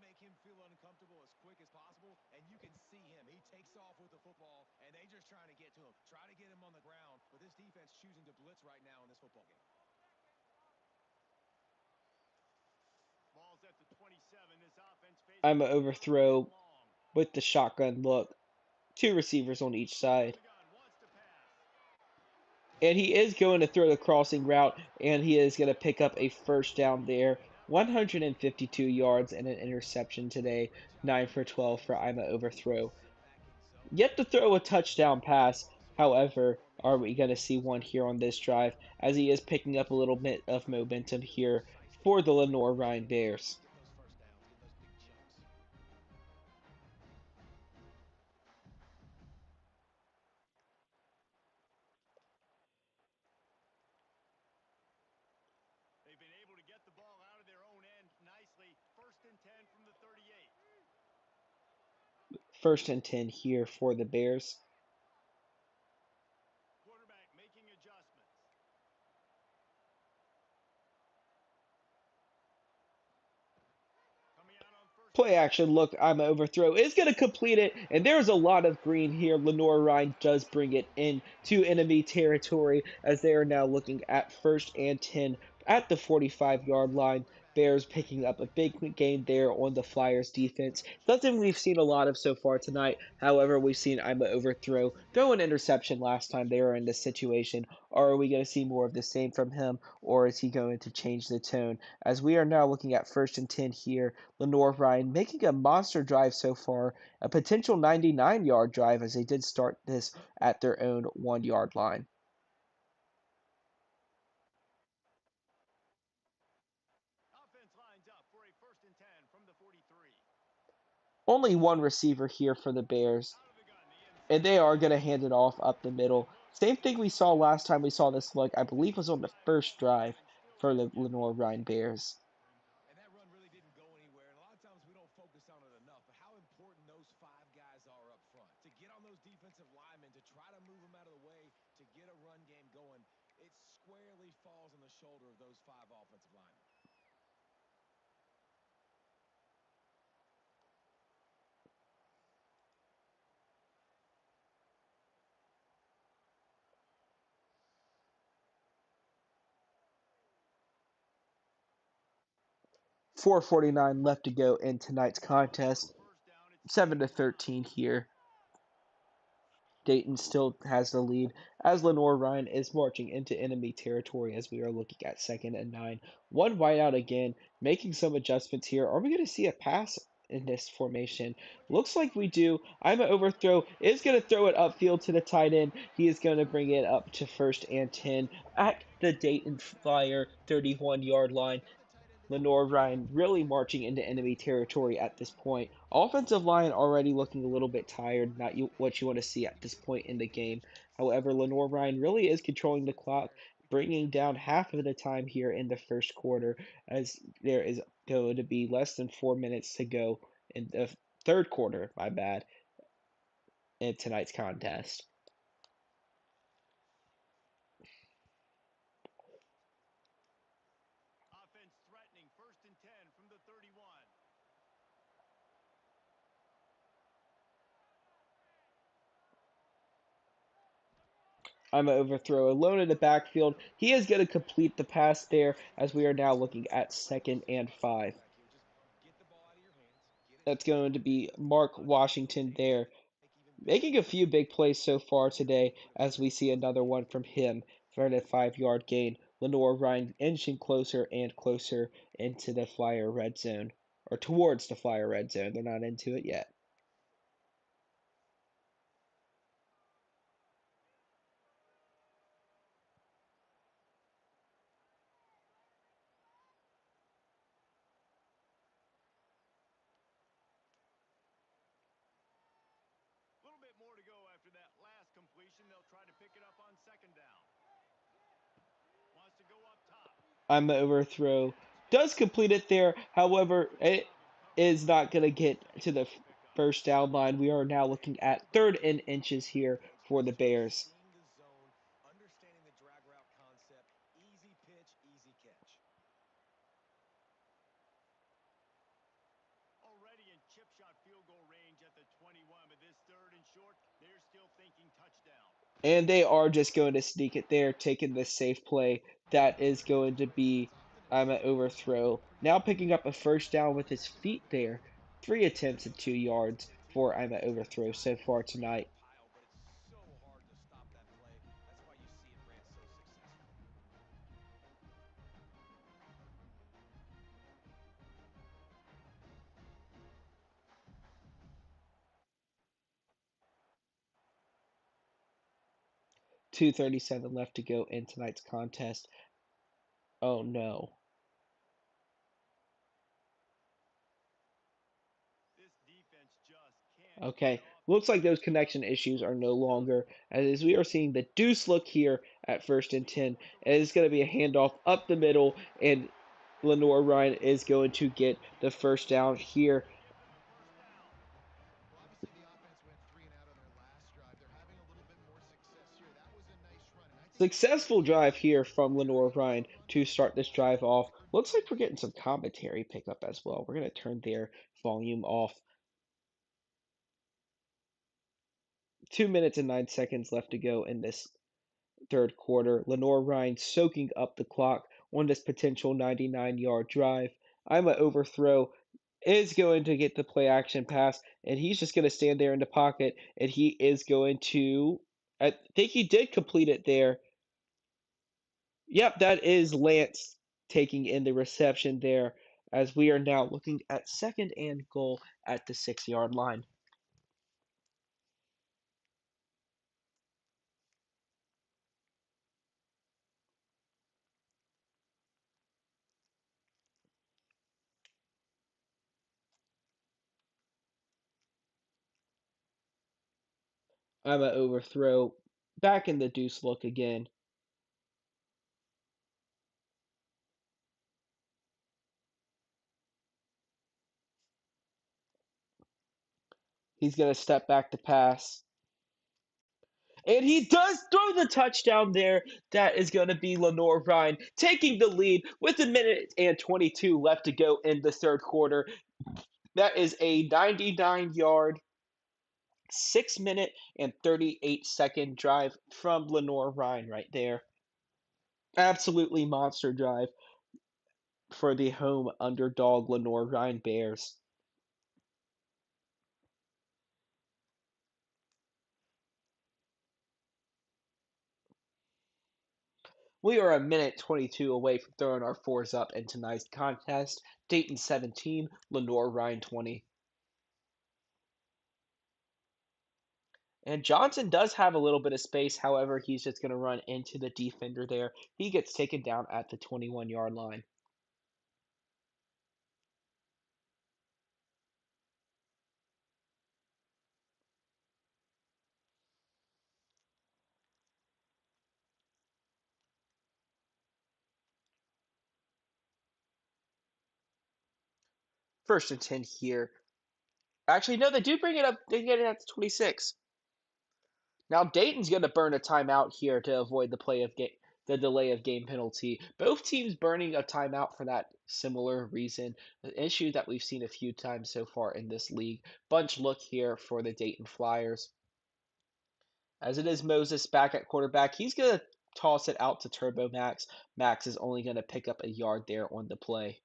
Make him feel uncomfortable as quick as possible, and you can see him. He takes off with the football, and they just trying to get to him. Try to get him on the ground, but this defense choosing to blitz right now in this football game. I'm an overthrow with the shotgun look. 2 receivers on each side. And he is going to throw the crossing route, and he is going to pick up a first down there. 152 yards and an interception today. 9 for 12 for I'm an overthrow. Yet to throw a touchdown pass. However, are we going to see one here on this drive as he is picking up a little bit of momentum here for the Lenoir-Rhyne Bears. They've been able to get the ball out of their own end nicely. 1st and 10 from the 38. 1st and 10 here for the Bears. Quarterback making adjustments. Play action look, I'm an overthrow is going to complete it, and there's a lot of green here. Lenoir-Rhyne does bring it into enemy territory as they are now looking at 1st and 10 at the 45-yard line. Bears picking up a big gain there on the Flyers defense. Something we've seen a lot of so far tonight. However, we've seen I'm an overthrow throw an interception last time they were in this situation. Or are we going to see more of the same from him, or is he going to change the tone? As we are now looking at 1st and 10 here, Lenoir-Rhyne making a monster drive so far, a potential 99-yard drive as they did start this at their own 1-yard line. Offense lines up for a 1st and 10 from the 43. Only one receiver here for the Bears, and they are going to hand it off up the middle. Same thing we saw last time we saw this look, I believe was on the first drive for the Lenoir-Rhyne Bears. And that run really didn't go anywhere. And a lot of times we don't focus on it enough, but how important those 5 guys are up front. To get on those defensive linemen, to try to move them out of the way, to get a run game going, it squarely falls on the shoulder of those 5 offensive linemen. .449 left to go in tonight's contest. 7-13 here. Dayton still has the lead as Lenoir-Rhyne is marching into enemy territory as we are looking at 2nd and 9. One wide out again, making some adjustments here. Are we going to see a pass in this formation? Looks like we do. I'm an overthrow. Is going to throw it upfield to the tight end. He is going to bring it up to 1st and 10 at the Dayton Flyer 31-yard line. Lenoir-Rhyne really marching into enemy territory at this point. Offensive line already looking a little bit tired, not what you want to see at this point in the game. However, Lenoir-Rhyne really is controlling the clock, bringing down half of the time here in the first quarter, as there is going to be less than 4 minutes to go in the third quarter, my bad, in tonight's contest. Offense threatening 1st and 10 from the 31. I'm an overthrow alone in the backfield. He is going to complete the pass there as we are now looking at 2nd and 5. That's going to be Mark Washington there, making a few big plays so far today as we see another one from him for a 5-yard gain. Lenoir-Rhyne inching closer and closer into the Flyer red zone, or towards the Flyer red zone. They're not into it yet. A little bit more to go after that last completion. They'll try to pick it up on 2nd down. Wants to go up top. I'm the overthrow. Does complete it there. However, it is not going to get to the first down line. We are now looking at 3rd and inches here for the Bears. Seeing the zone, understanding the drag route concept, easy pitch, easy catch. Already in chip shot field goal range at the 21, but this 3rd and short, they're still thinking touchdown. And they are just going to sneak it there, taking the safe play. That is going to be I'm an overthrow. Now picking up a first down with his feet there. 3 attempts at 2 yards for I'm an overthrow so far tonight. But it's so hard to stop that play. That's why you see it ran so successful. 2:37 left to go in tonight's contest. Oh no. This defense just can't get Okay, off looks the like those field. connection issues are no longer, as we are seeing the deuce look here at 1st and 10. And it's going to be a handoff up the middle, and Lenoir-Rhyne is going to get the first down here. Give them a first down. Well, obviously the offense went 3 and out on their last drive. They're having a little bit more success here. That was a nice run. And I think Successful drive here from Lenoir-Rhyne to start this drive off. Looks like we're getting some commentary pickup as well. We're going to turn their volume off. 2 minutes and 9 seconds left to go in this 3rd quarter. Lenoir-Rhyne soaking up the clock on this potential 99-yard drive. I'm an overthrow is going to get the play action pass, and he's just going to stand there in the pocket, and he is going to. I think he did complete it there. Yep, that is Lance taking in the reception there, as we are now looking at 2nd and goal at the 6-yard line. I'm an overthrow. Back in the deuce look again. He's going to step back to pass. And he does throw the touchdown there. That is going to be Lenoir-Rhyne taking the lead with 1:22 left to go in the 3rd quarter. That is a 99-yard, 6-minute, and 38-second drive from Lenoir-Rhyne right there. Absolutely monster drive for the home underdog Lenoir-Rhyne Bears. We are 1:22 away from throwing our fours up in tonight's contest. Dayton 17, Lenoir-Rhyne 20. And Johnson does have a little bit of space. However, he's just going to run into the defender there. He gets taken down at the 21-yard line. First and 10 here. Actually, no, they do bring it up. They get it at the 26. Now Dayton's going to burn a timeout here to avoid the delay of game penalty. Both teams burning a timeout for that similar reason, an issue that we've seen a few times so far in this league. Bunch look here for the Dayton Flyers. As it is Moses back at quarterback, he's going to toss it out to Turbo Max. Max is only going to pick up a yard there on the play.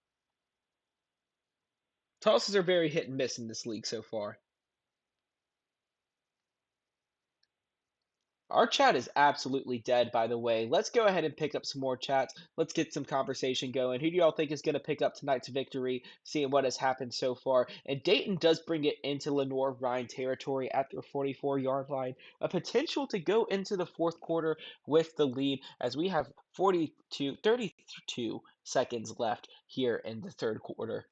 Tosses are very hit and miss in this league so far. Our chat is absolutely dead, by the way. Let's go ahead and pick up some more chats. Let's get some conversation going. Who do y'all think is going to pick up tonight's victory, seeing what has happened so far? And Dayton does bring it into Lenoir-Rhyne territory at their 44-yard line. A potential to go into the fourth quarter with the lead as we have 32 seconds left here in the third quarter.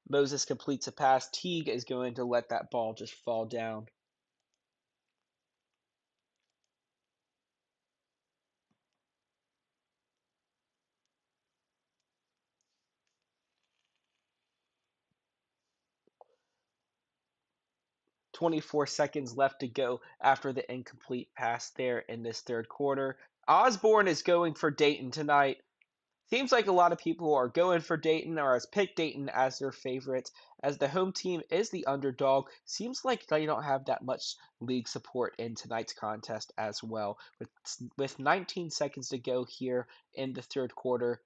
Moses completes a pass. Teague is going to let that ball just fall down. .24 seconds left to go after the incomplete pass there in this third quarter. Osborne is going for Dayton tonight. Seems like a lot of people are going for Dayton or has picked Dayton as their favorites, as the home team is the underdog. Seems like they don't have that much league support in tonight's contest as well. With 19 seconds to go here in the third quarter,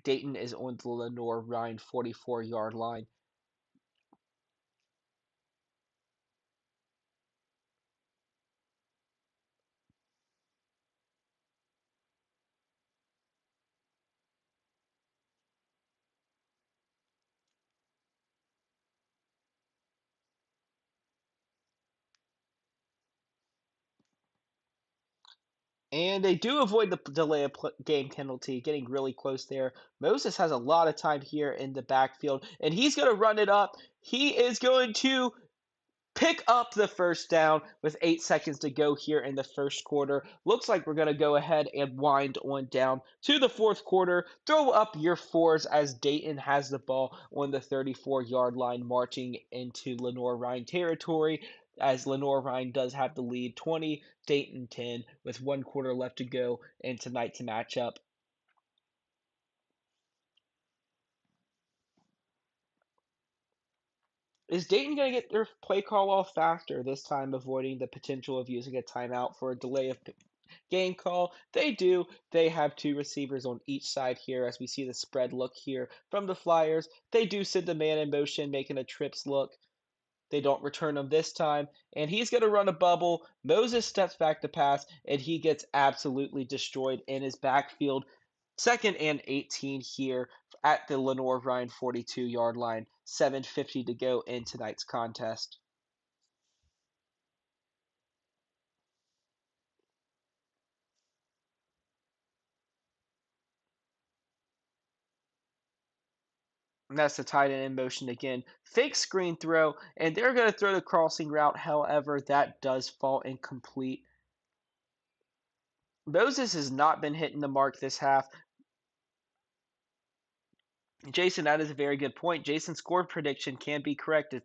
Dayton is on the Lenoir-Rhyne 44-yard line. And they do avoid the delay of game penalty, getting really close there. Moses has a lot of time here in the backfield, and he's going to run it up. He is going to pick up the first down with 8 seconds to go here in the first quarter. Looks like we're going to go ahead and wind on down to the fourth quarter. Throw up your fours as Dayton has the ball on the 34-yard line, marching into Lenoir-Rhyne territory, as Lenoir-Rhyne does have the lead 20, Dayton 10, with 1 quarter left to go in tonight's matchup. Is Dayton going to get their play call off faster, this time avoiding the potential of using a timeout for a delay of game call? They do. They have 2 receivers on each side here as we see the spread look here from the Flyers. They do send the man in motion, making a trips look. They don't return him this time, and he's going to run a bubble. Moses steps back to pass, and he gets absolutely destroyed in his backfield. 2nd and 18 here at the Lenoir-Rhyne 42-yard line. 7:50 to go in tonight's contest. And that's the tight end in motion again. Fake screen throw, and they're going to throw the crossing route. However, that does fall incomplete. Moses has not been hitting the mark this half. Jason, that is a very good point. Jason's score prediction can be correct if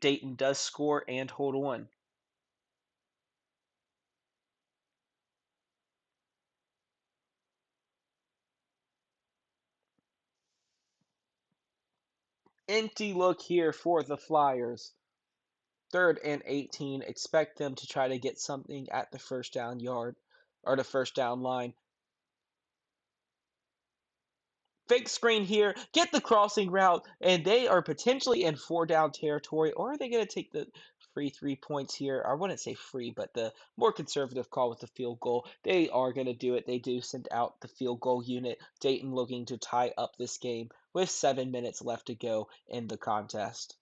Dayton does score and hold on. Empty look here for the Flyers. 3rd and 18. Expect them to try to get something at the first down yard or the first down line. Fake screen here, get the crossing route, and they are potentially in 4-down territory. Or are they going to take the free 3 points here? I wouldn't say free, but the more conservative call with the field goal. They are going to do it. They do send out the field goal unit. Dayton looking to tie up this game with 7 minutes left to go in the contest.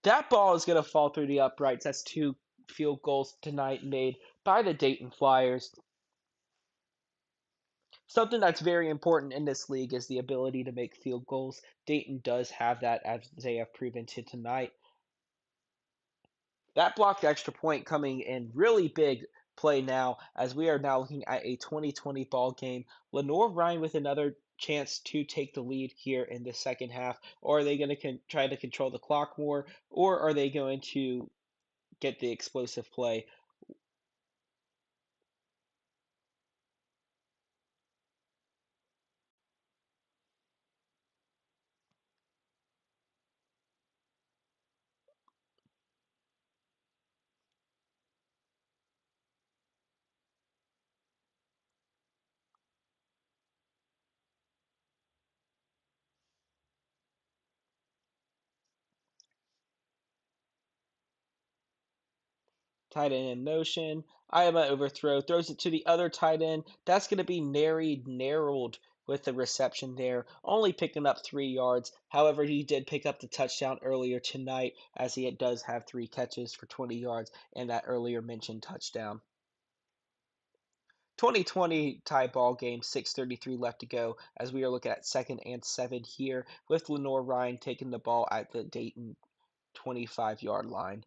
That ball is going to fall through the uprights. That's 2 field goals tonight made by the Dayton Flyers. Something that's very important in this league is the ability to make field goals. Dayton does have that, as they have proven to tonight. That blocked extra point coming in really big play now, as we are now looking at a 2020 ball game. Lenoir-Rhyne with another chance to take the lead here in the second half. Or are they going to try to control the clock more? Or are they going to get the explosive play? Tight end in motion. Iama overthrow, throws it to the other tight end. That's going to be narrowed with the reception there, only picking up 3 yards. However, he did pick up the touchdown earlier tonight, as he does have 3 catches for 20 yards and that earlier mentioned touchdown. 2020 tie ball game, 6:33 left to go, as we are looking at 2nd and 7 here, with Lenoir-Rhyne taking the ball at the Dayton 25-yard line.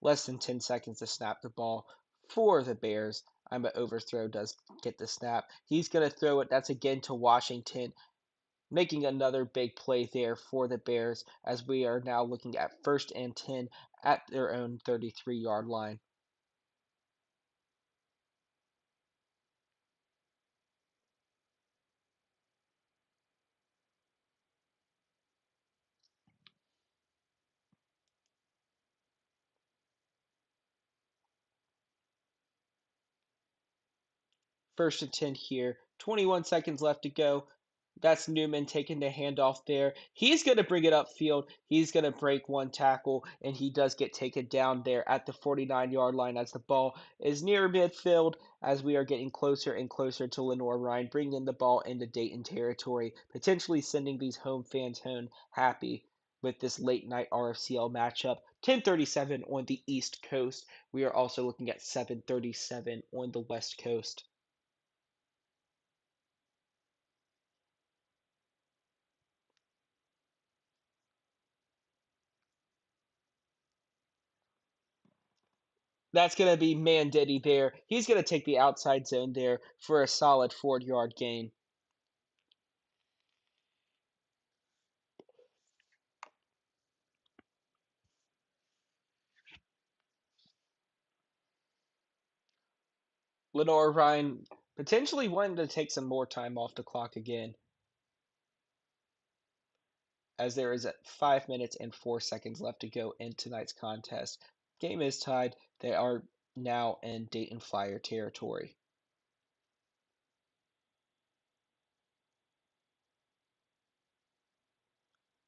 Less than 10 seconds to snap the ball for the Bears. I'm an overthrow, does get the snap. He's going to throw it. That's again to Washington, making another big play there for the Bears, as we are now looking at 1st and 10 at their own 33-yard line. First and 10 here. 21 seconds left to go. That's Newman taking the handoff there. He's going to bring it upfield. He's going to break one tackle, and he does get taken down there at the 49-yard line as the ball is near midfield, as we are getting closer and closer to Lenoir-Rhyne, bringing the ball into Dayton territory, potentially sending these home fans home happy with this late night RFCL matchup. 10:37 on the East Coast. We are also looking at 7:37 on the West Coast. That's going to be Mandetti there. He's going to take the outside zone there for a solid 4-yard gain. Lenoir-Rhyne potentially wanting to take some more time off the clock again, as there is 5 minutes and 4 seconds left to go in tonight's contest. Game is tied. They are now in Dayton Flyer territory.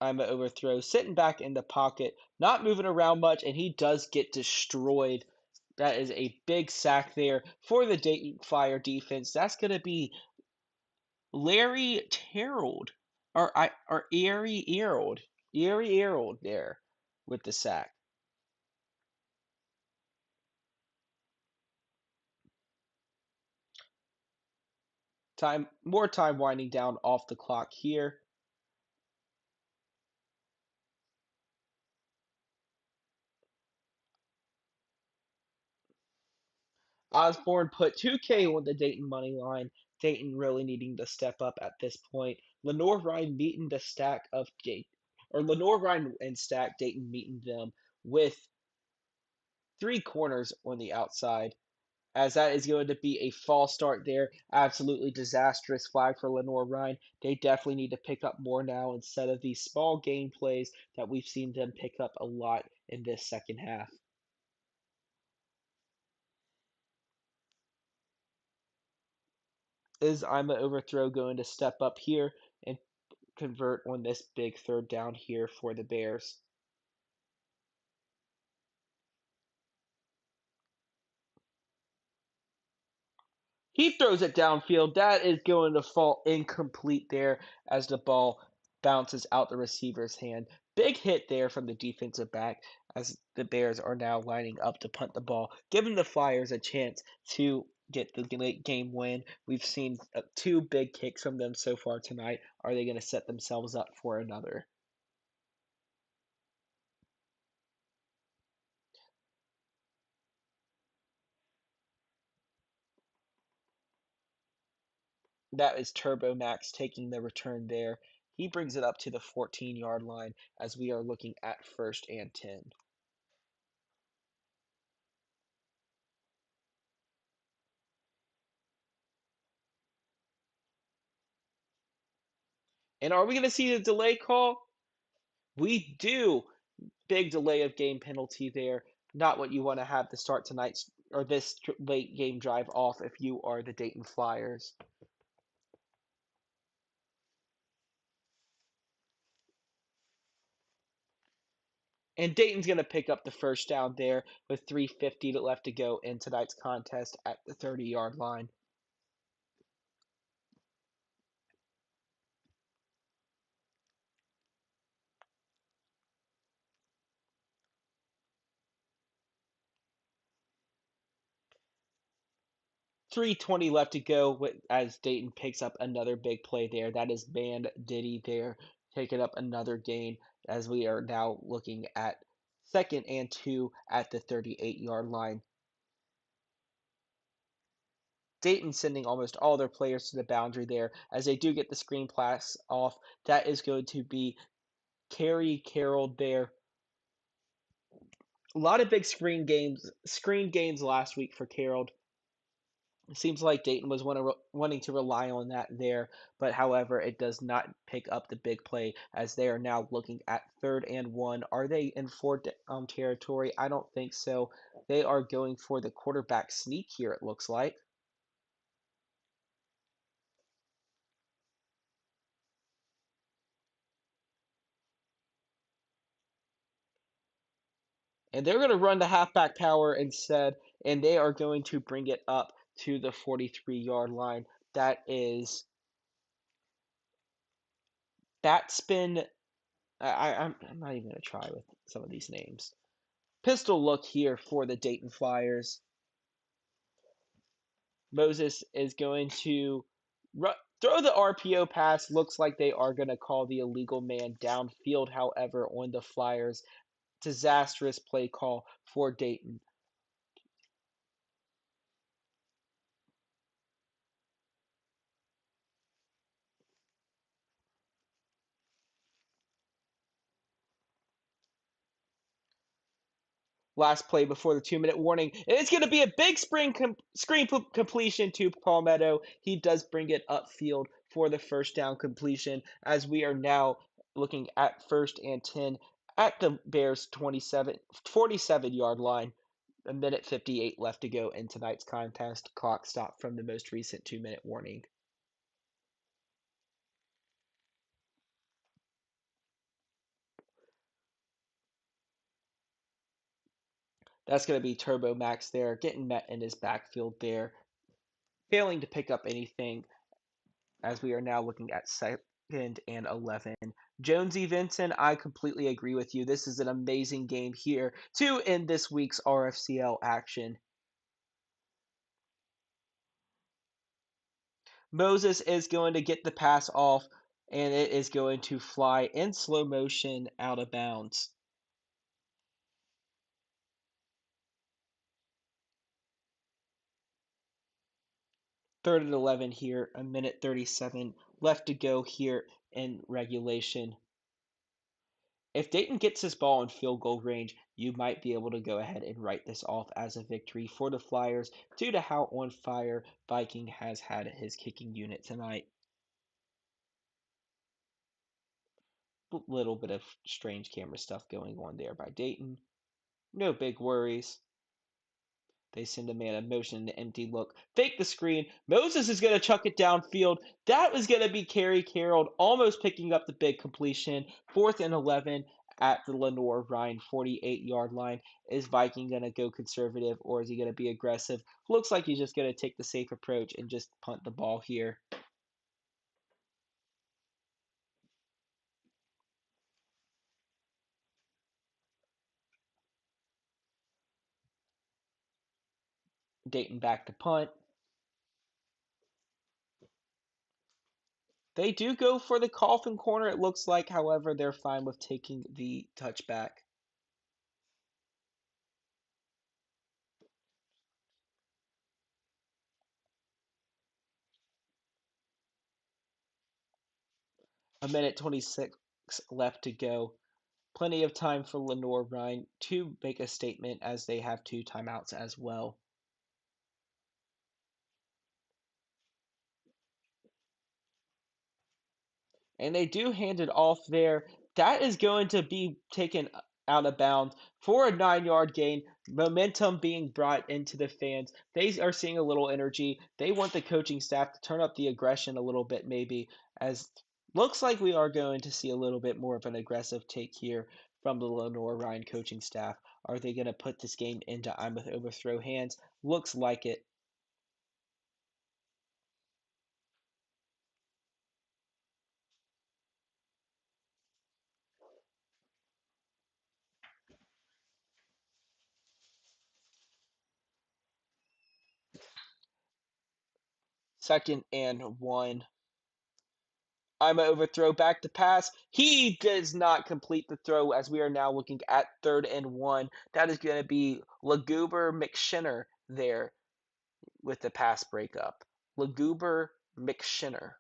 I'm an overthrow, sitting back in the pocket, not moving around much, and he does get destroyed. That is a big sack there for the Dayton Flyer defense. That's going to be Larry Terrell, or Erie Errold there with the sack. More time winding down off the clock here. Osborne put 2K on the Dayton money line. Dayton really needing to step up at this point. Lenoir-Rhyne meeting the stack of Dayton, or Lenoir-Rhyne and stack Dayton meeting them with 3 corners on the outside, as that is going to be a false start there. Absolutely disastrous flag for Lenoir-Rhyne. They definitely need to pick up more now instead of these small game plays that we've seen them pick up a lot in this second half. Is Ima overthrow going to step up here and convert on this big 3rd down here for the Bears? He throws it downfield. That is going to fall incomplete there as the ball bounces out the receiver's hand. Big hit there from the defensive back, as the Bears are now lining up to punt the ball, giving the Flyers a chance to get the late game win. We've seen 2 big kicks from them so far tonight. Are they going to set themselves up for another? That is Turbo Max taking the return there. He brings it up to the 14-yard line, as we are looking at 1st and 10. And are we going to see the delay call? We do. Big delay of game penalty there. Not what you want to have to start tonight's or this late game drive off if you are the Dayton Flyers. And Dayton's going to pick up the first down there with 3:50 left to go in tonight's contest at the 30-yard line. 3:20 left to go as Dayton picks up another big play there. That is Band Diddy there, taking up another gain as we are now looking at 2nd and 2 at the 38-yard line. Dayton sending almost all their players to the boundary there as they do get the screen pass off. That is going to be Kerry Carroll there. A lot of big screen gains last week for Carroll. It seems like Dayton was wanting to rely on that there, but however, it does not pick up the big play as they are now looking at 3rd and 1. Are they in 4 territory? I don't think so. They are going for the quarterback sneak here, it looks like. And they're going to run the halfback power instead, and they are going to bring it up to the 43-yard line. That is Batspin. I'm not even going to try with some of these names. Pistol look here for the Dayton Flyers. Moses is going to throw the RPO pass. Looks like they are going to call the illegal man downfield, however, on the Flyers. Disastrous play call for Dayton. Last play before the 2-minute warning. And it's going to be a big screen completion to Palmetto. He does bring it upfield for the first down completion as we are now looking at 1st and 10 at the Bears 47-yard line. 1:58 left to go in tonight's contest. Clock stopped from the most recent 2-minute warning. That's going to be Turbo Max there, getting met in his backfield there, failing to pick up anything as we are now looking at 2nd and 11. Jonesy Vincent, I completely agree with you. This is an amazing game here to end this week's RFCL action. Moses is going to get the pass off, and it is going to fly in slow motion out of bounds. Third and 11 here, 1:37 left to go here in regulation. If Dayton gets this ball in field goal range, you might be able to go ahead and write this off as a victory for the Flyers due to how on fire Viking has had his kicking unit tonight. A little bit of strange camera stuff going on there by Dayton. No big worries. They send a man in motion, an empty look. Fake the screen. Moses is going to chuck it downfield. That was going to be Kerry Carroll almost picking up the big completion. 4th and 11 at the Lenoir-Rhyne 48-yard line. Is Viking going to go conservative or is he going to be aggressive? Looks like he's just going to take the safe approach and just punt the ball here. Dayton back to punt. They do go for the coffin corner, it looks like. However, they're fine with taking the touchback. A minute 26 left to go. Plenty of time for Lenoir-Rhyne to make a statement as they have 2 timeouts as well. And they do hand it off there. That is going to be taken out of bounds for a 9-yard gain. Momentum being brought into the fans. They are seeing a little energy. They want the coaching staff to turn up the aggression a little bit, maybe, as looks like we are going to see a little bit more of an aggressive take here from the Lenoir-Rhyne coaching staff. Are they going to put this game into I'm with overthrow hands? Looks like it. Second and 1. I'm an overthrow back to pass. He does not complete the throw as we are now looking at 3rd and 1. That is going to be Laguber McShinner there with the pass breakup. Laguber McShinner.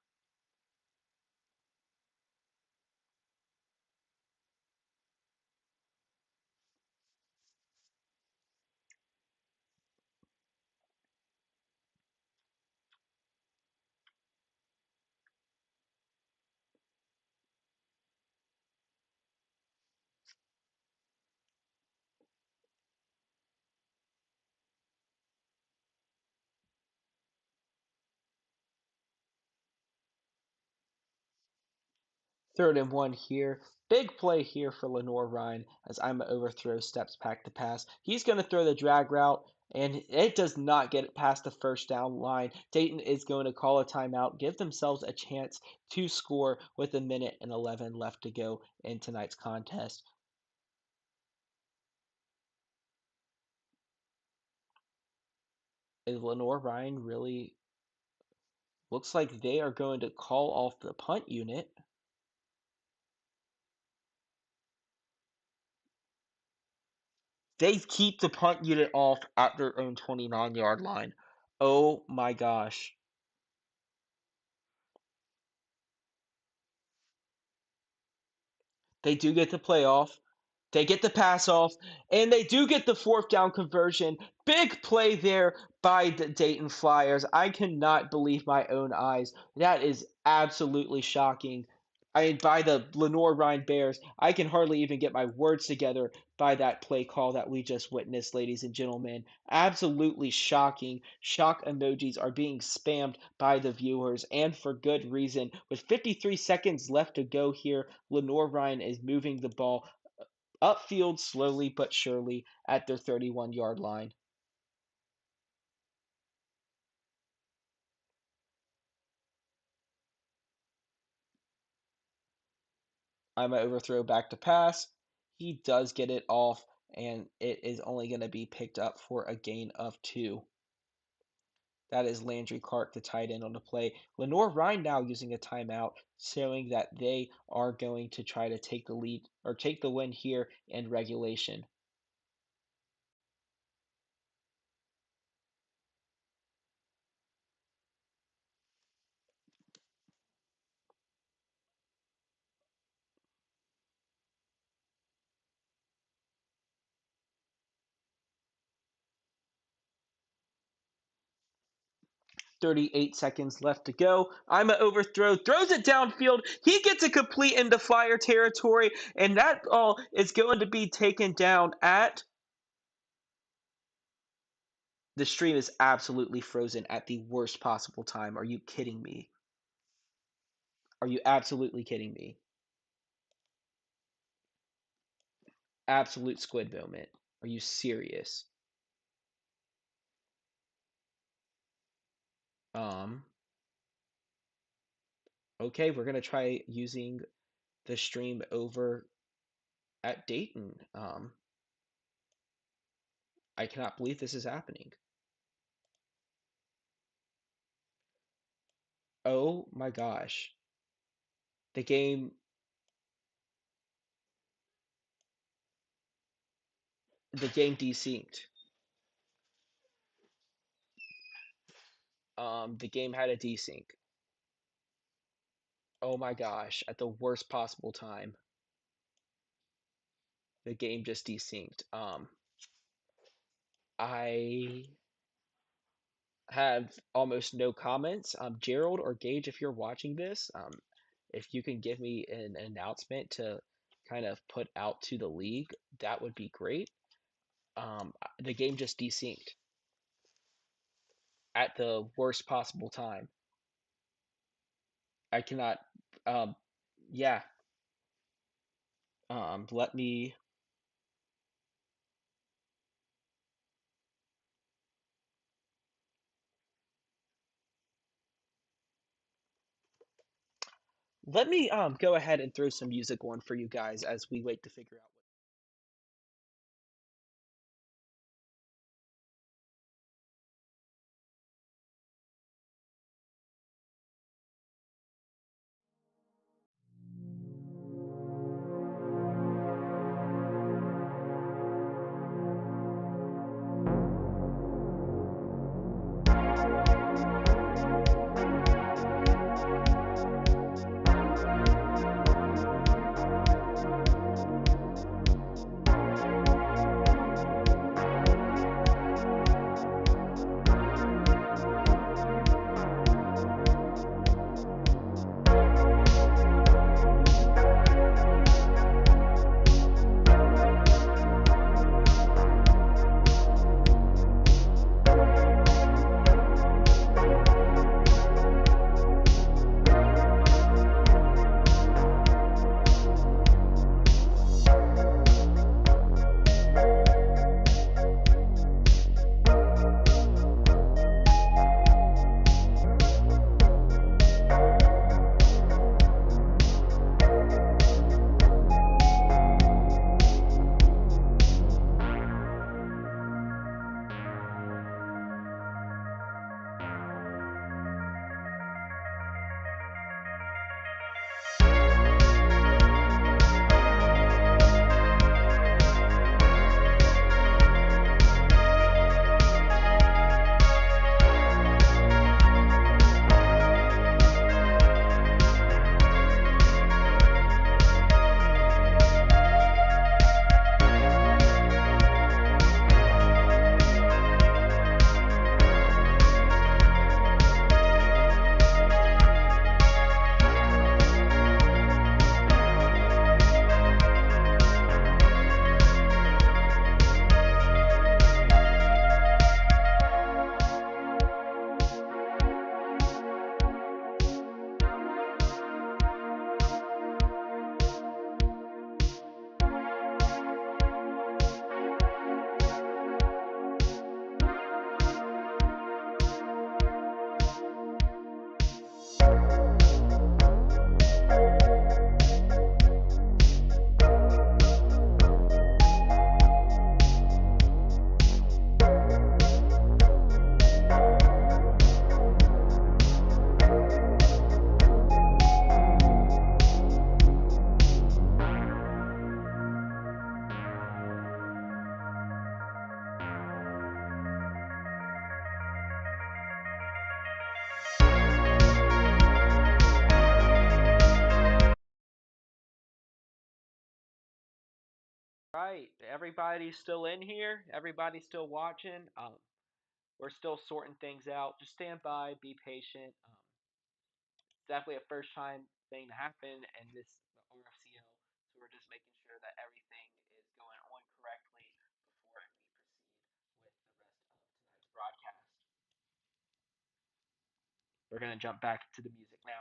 3rd and 1 here. Big play here for Lenoir-Rhyne as I'm an overthrow steps back to pass. He's going to throw the drag route, and it does not get it past the first down line. Dayton is going to call a timeout, give themselves a chance to score with 1:11 left to go in tonight's contest. Is Lenoir-Rhyne really looks like they are going to call off the punt unit? They keep the punt unit off at their own 29-yard line. Oh my gosh. They do get the playoff. They get the pass off, and they do get the 4th down conversion. Big play there by the Dayton Flyers. I cannot believe my own eyes. That is absolutely shocking. I mean, by the Lenoir-Rhyne Bears. I can hardly even get my words together by that play call that we just witnessed, ladies and gentlemen. Absolutely shocking. Shock emojis are being spammed by the viewers, and for good reason. With 53 seconds left to go here, Lenoir-Rhyne is moving the ball upfield slowly but surely at their 31-yard line. I'm an overthrow back to pass. He does get it off, and it is only going to be picked up for a gain of 2. That is Landry Clark, the tight end on the play. Lenoir-Rhyne now using a timeout, showing that they are going to try to take the lead or take the win here in regulation. 38 seconds left to go. I'm an overthrow, throws it downfield. He gets it complete into Flyer territory, and that ball is going to be taken down at. The stream is absolutely frozen at the worst possible time. Are you kidding me? Are you absolutely kidding me? Absolute squid moment. Are you serious? Um, okay, we're gonna try using the stream over at Dayton. I cannot believe this is happening. Oh my gosh. The game desynced. The game had a desync. Oh my gosh, at the worst possible time. The game just desynced. I have almost no comments. Gerald or Gage, if you're watching this, if you can give me an announcement to kind of put out to the league, that would be great. The game just desynced at the worst possible time. I cannot. Um, yeah. Let me. Let me go ahead and throw some music on for you guys as we wait to figure out. Right, everybody's still in here. Everybody's still watching. We're still sorting things out. Just stand by, be patient. It's definitely a first time thing to happen, and this RFCL. So we're just making sure that everything is going on correctly before we proceed with the rest of tonight's broadcast. We're gonna jump back to the music now.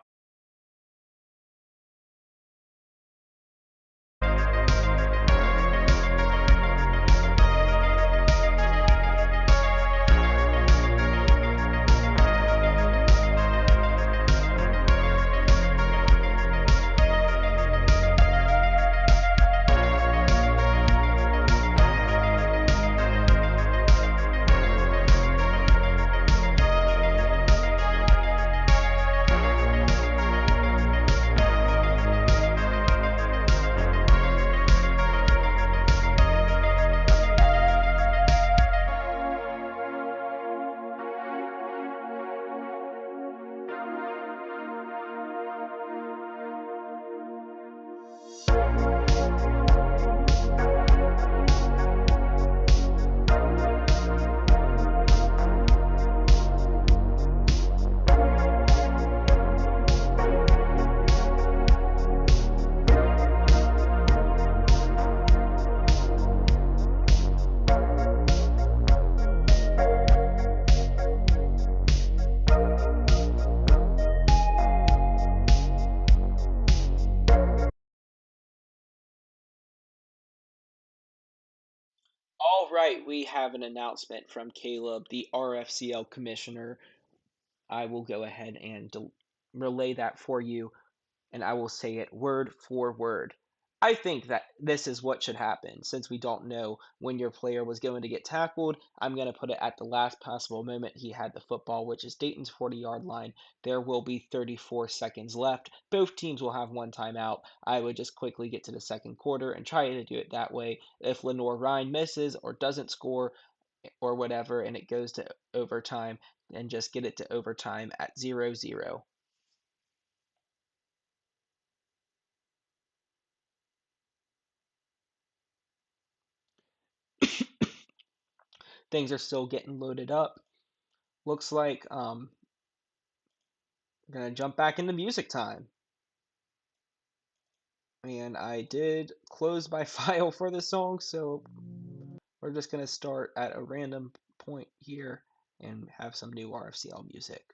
right, we have an announcement from Caleb, the RFCL commissioner. I will go ahead and relay that for you, and I will say it word for word. I think that this is what should happen. Since we don't know when your player was going to get tackled, I'm going to put it at the last possible moment he had the football, which is Dayton's 40-yard line. There will be 34 seconds left. Both teams will have one timeout. I would just quickly get to the second quarter and try to do it that way. If Lenoir-Rhyne misses or doesn't score or whatever and it goes to overtime, and just get it to overtime at 0-0. Things are still getting loaded up. Looks like I'm gonna jump back into music time. And I did close my file for the song, so we're just gonna start at a random point here and have some new RFCL music.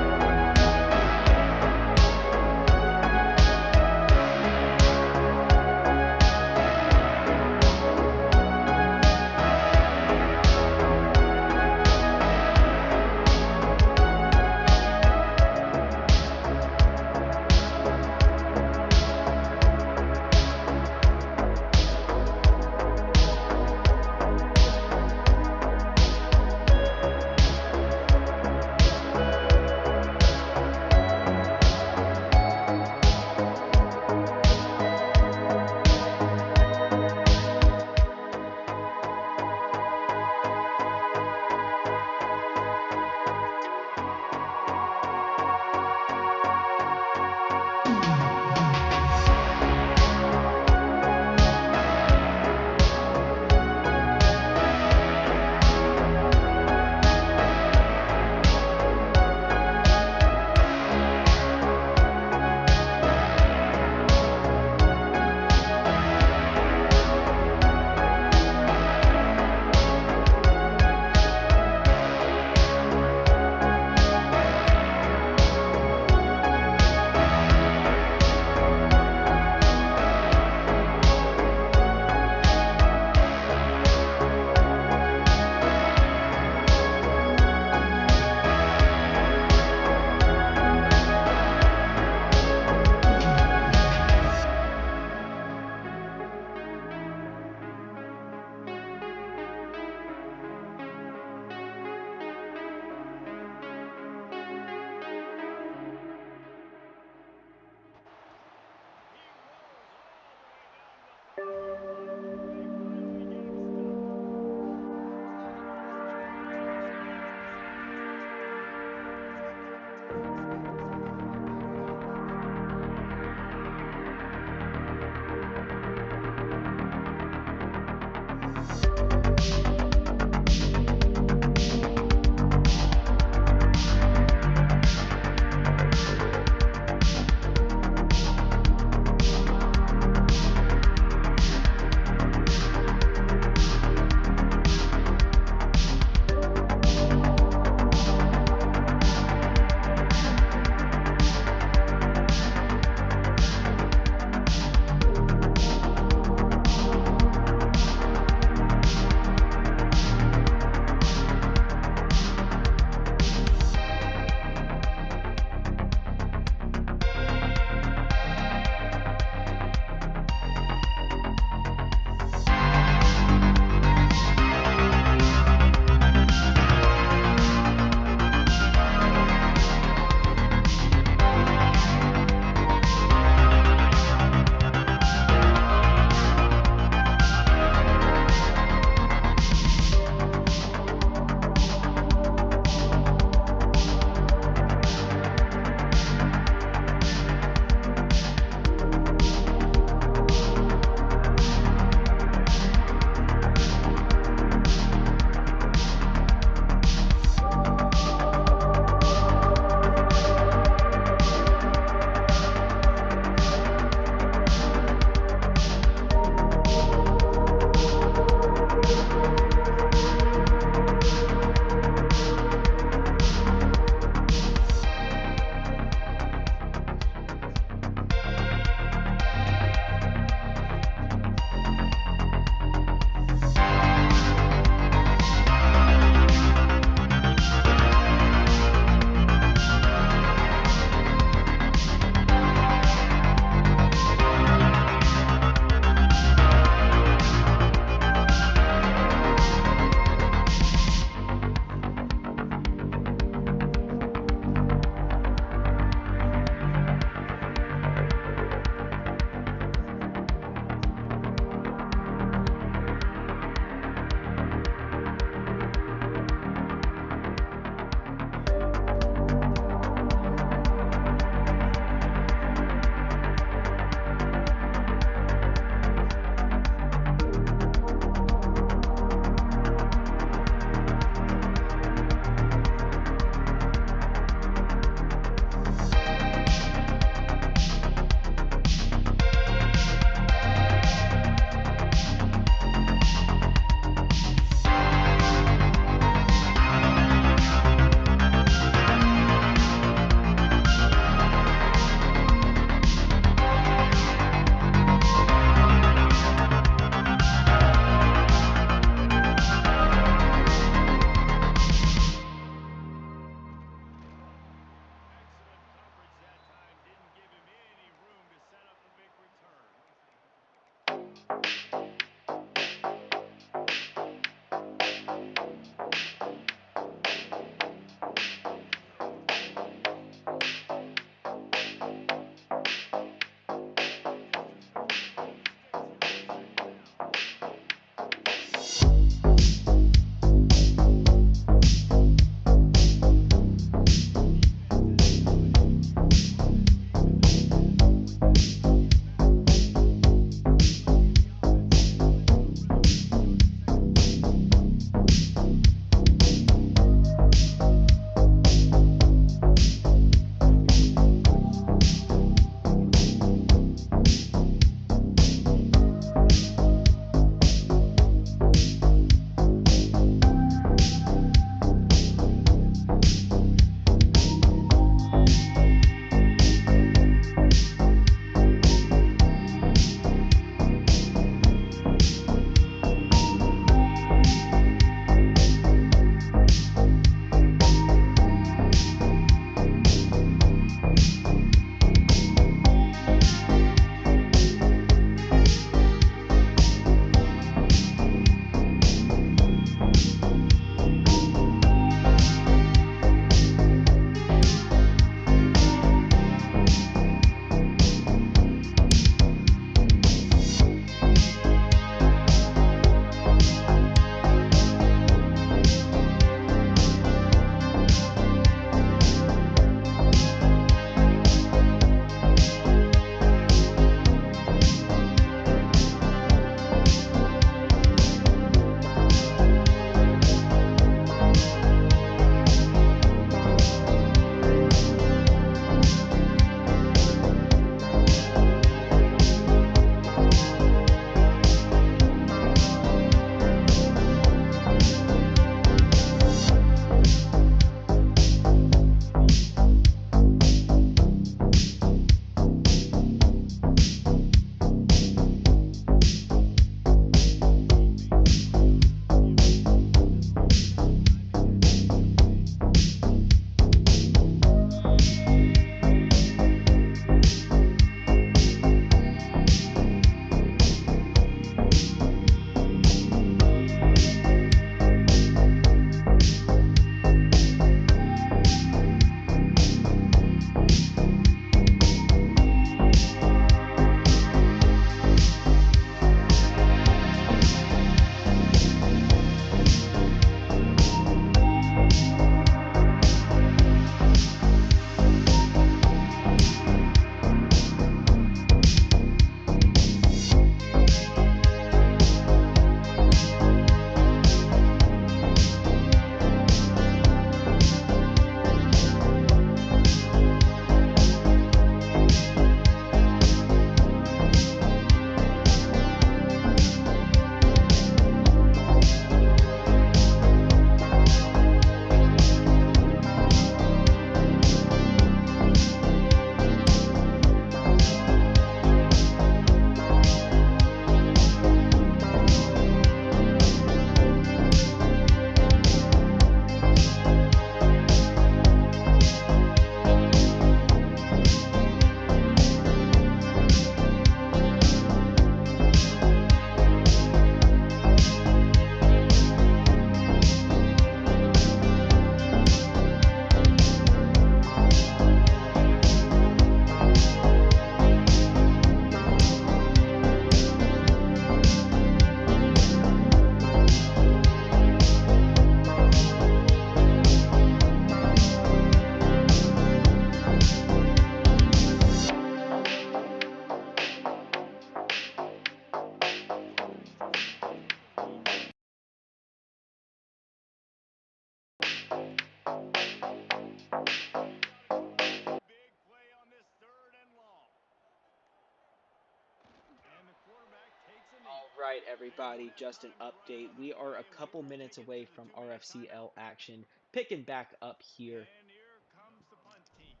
everybody. Just an update. We are a couple minutes away from RFCL action, picking back up here. And here comes the punt team.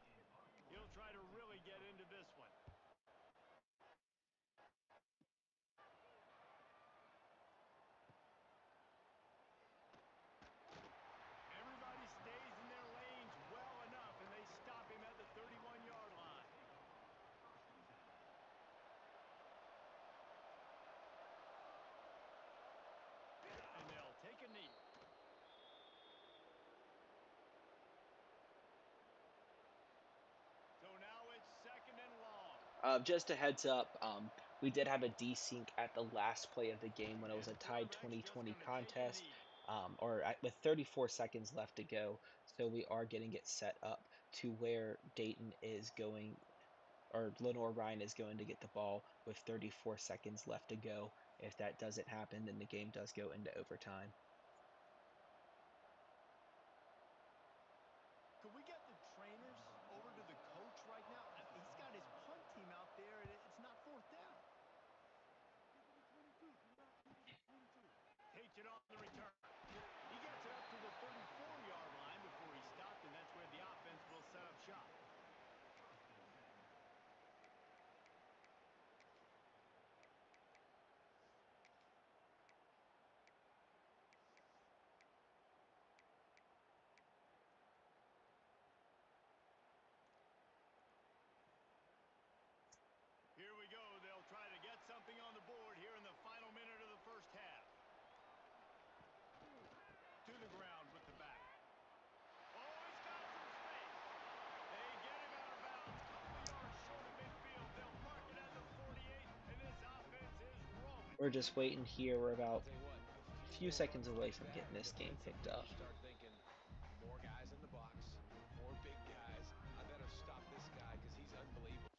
He'll try to really get into this one. Everybody stays in their lanes well enough, and they stop him at the 31-yard line. And they'll take a knee. So now it's 2nd and long. Just a heads up, we did have a desync at the last play of the game when it was a tied 2020 contest, with 34 seconds left to go. So we are getting it set up to where Dayton is going, or Lenoir-Rhyne is going to get the ball with 34 seconds left to go. If that doesn't happen, then the game does go into overtime. Could we get the trainers over to the coach right now? He's got his punt team out there, and it's not 4th down. Takes it on the return. He gets it up to the 34-yard line before he stopped, and that's where the offense will set up shop. Here we go. They'll try to get something on the board here in the final minute of the first half. To the ground with the back. Oh, he's got some space. They get him out of bounds. Couple of yards short of midfield. They'll mark it at the 48, and this offense is rolling. We're just waiting here. We're about a few seconds away from getting this game picked up. Start thinking more guys in the box, more big guys. I better stop this guy because he's unbelievable.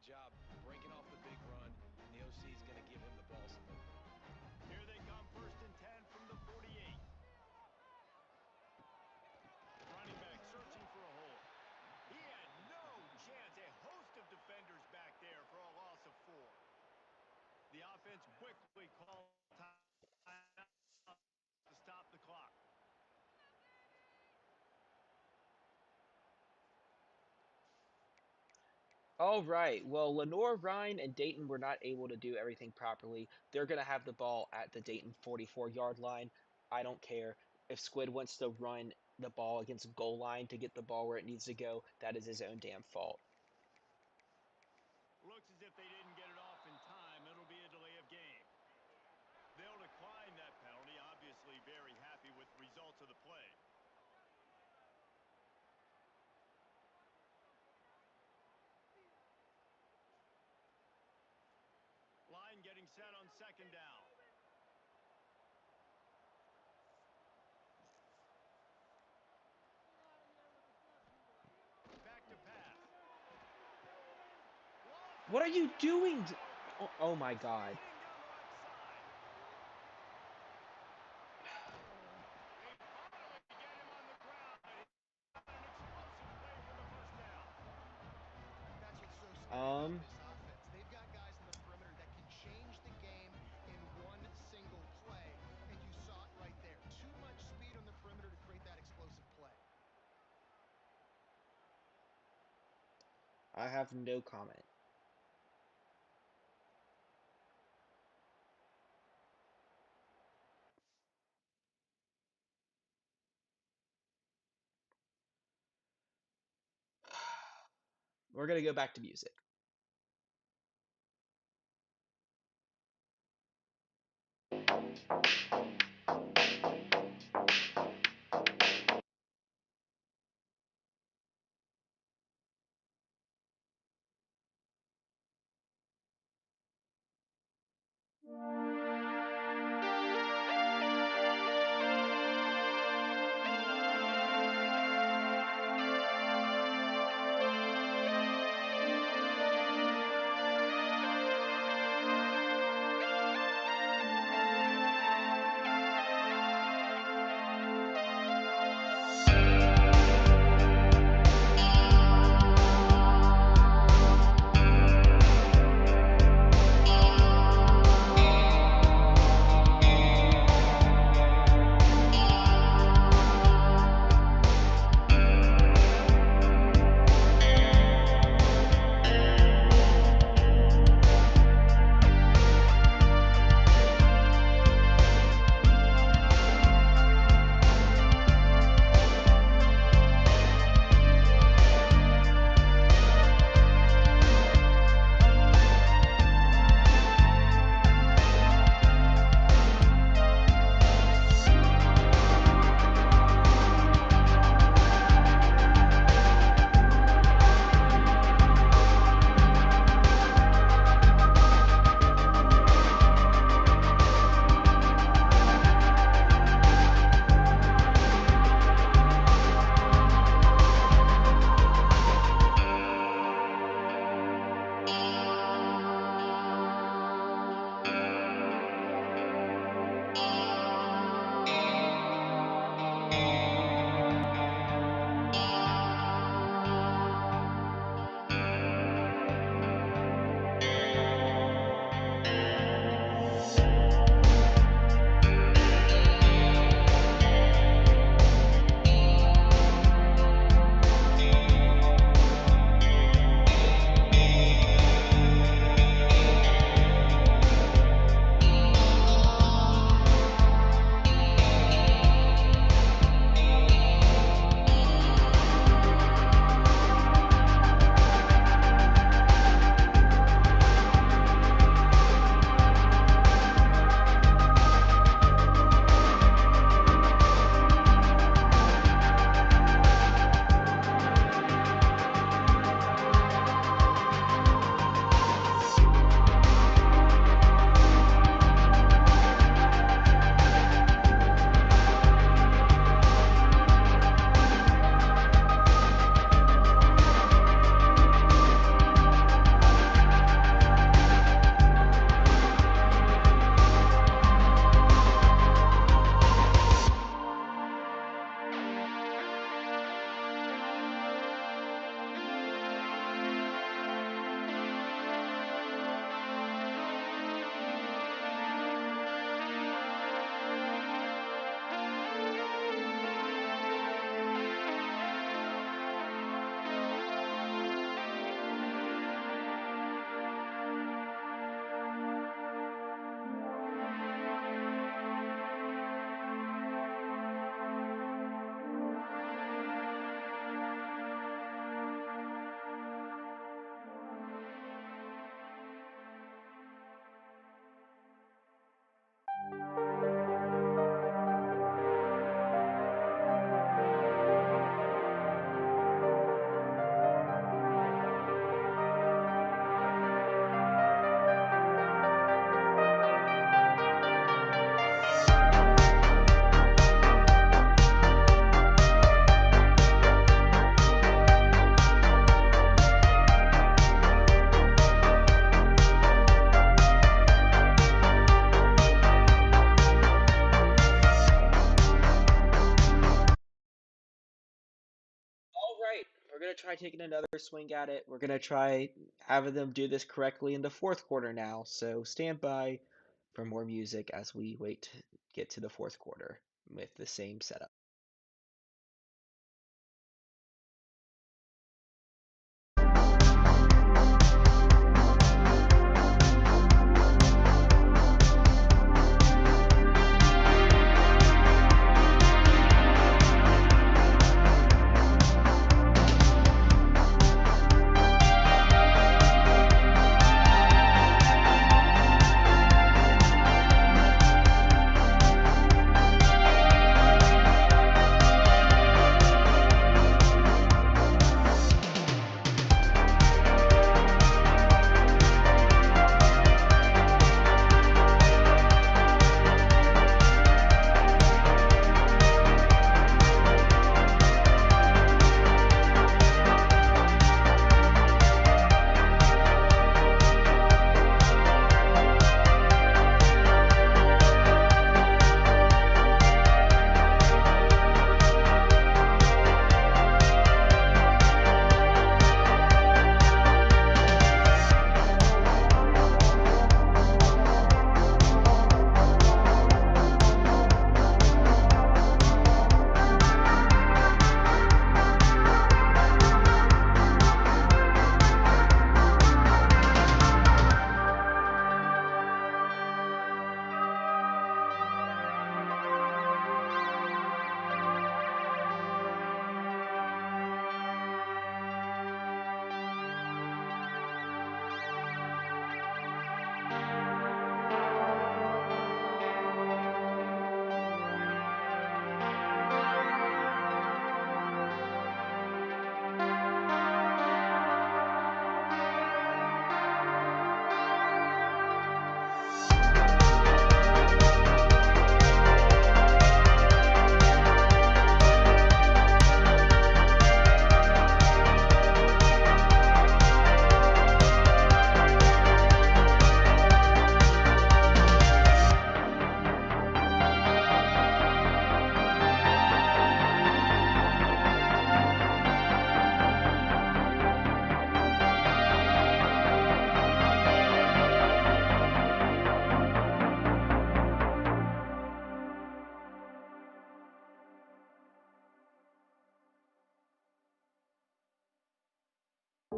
Great job breaking off the big run. The OC is going to give him the ball some more. Here they come, 1st and 10 from the 48. Running back searching for a hole. He had no chance. A host of defenders back there for a loss of 4. The offense quickly called time to stop the clock. All right. Well, Lenoir-Rhyne and Dayton were not able to do everything properly. They're going to have the ball at the Dayton 44-yard line. I don't care. If Squid wants to run the ball against goal line to get the ball where it needs to go, that is his own damn fault. Looks as if they didn't get it off in time. It'll be a delay of game. They'll decline that penalty. Obviously very happy with the results of the play. Line getting set on 2nd down. Back to pass. What are you doing? Oh my God. That's what's so scary about this offense. They've got guys in the perimeter that can change the game in one single play, and you saw it right there. Too much speed on the perimeter to create that explosive play. I have no comment. We're gonna go back to music. Right, we're gonna try taking another swing at it. We're gonna try having them do this correctly in the fourth quarter now. So stand by for more music as we wait to get to the fourth quarter with the same setup.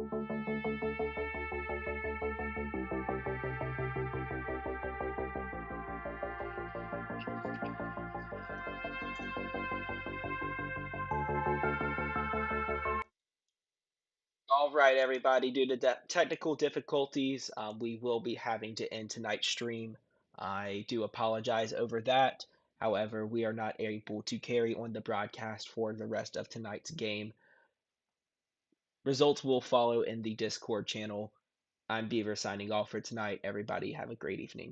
All right, everybody. Due to technical difficulties, we will be having to end tonight's stream. I do apologize over that. However, we are not able to carry on the broadcast for the rest of tonight's game. Results will follow in the Discord channel. I'm Beaver signing off for tonight. Everybody have a great evening.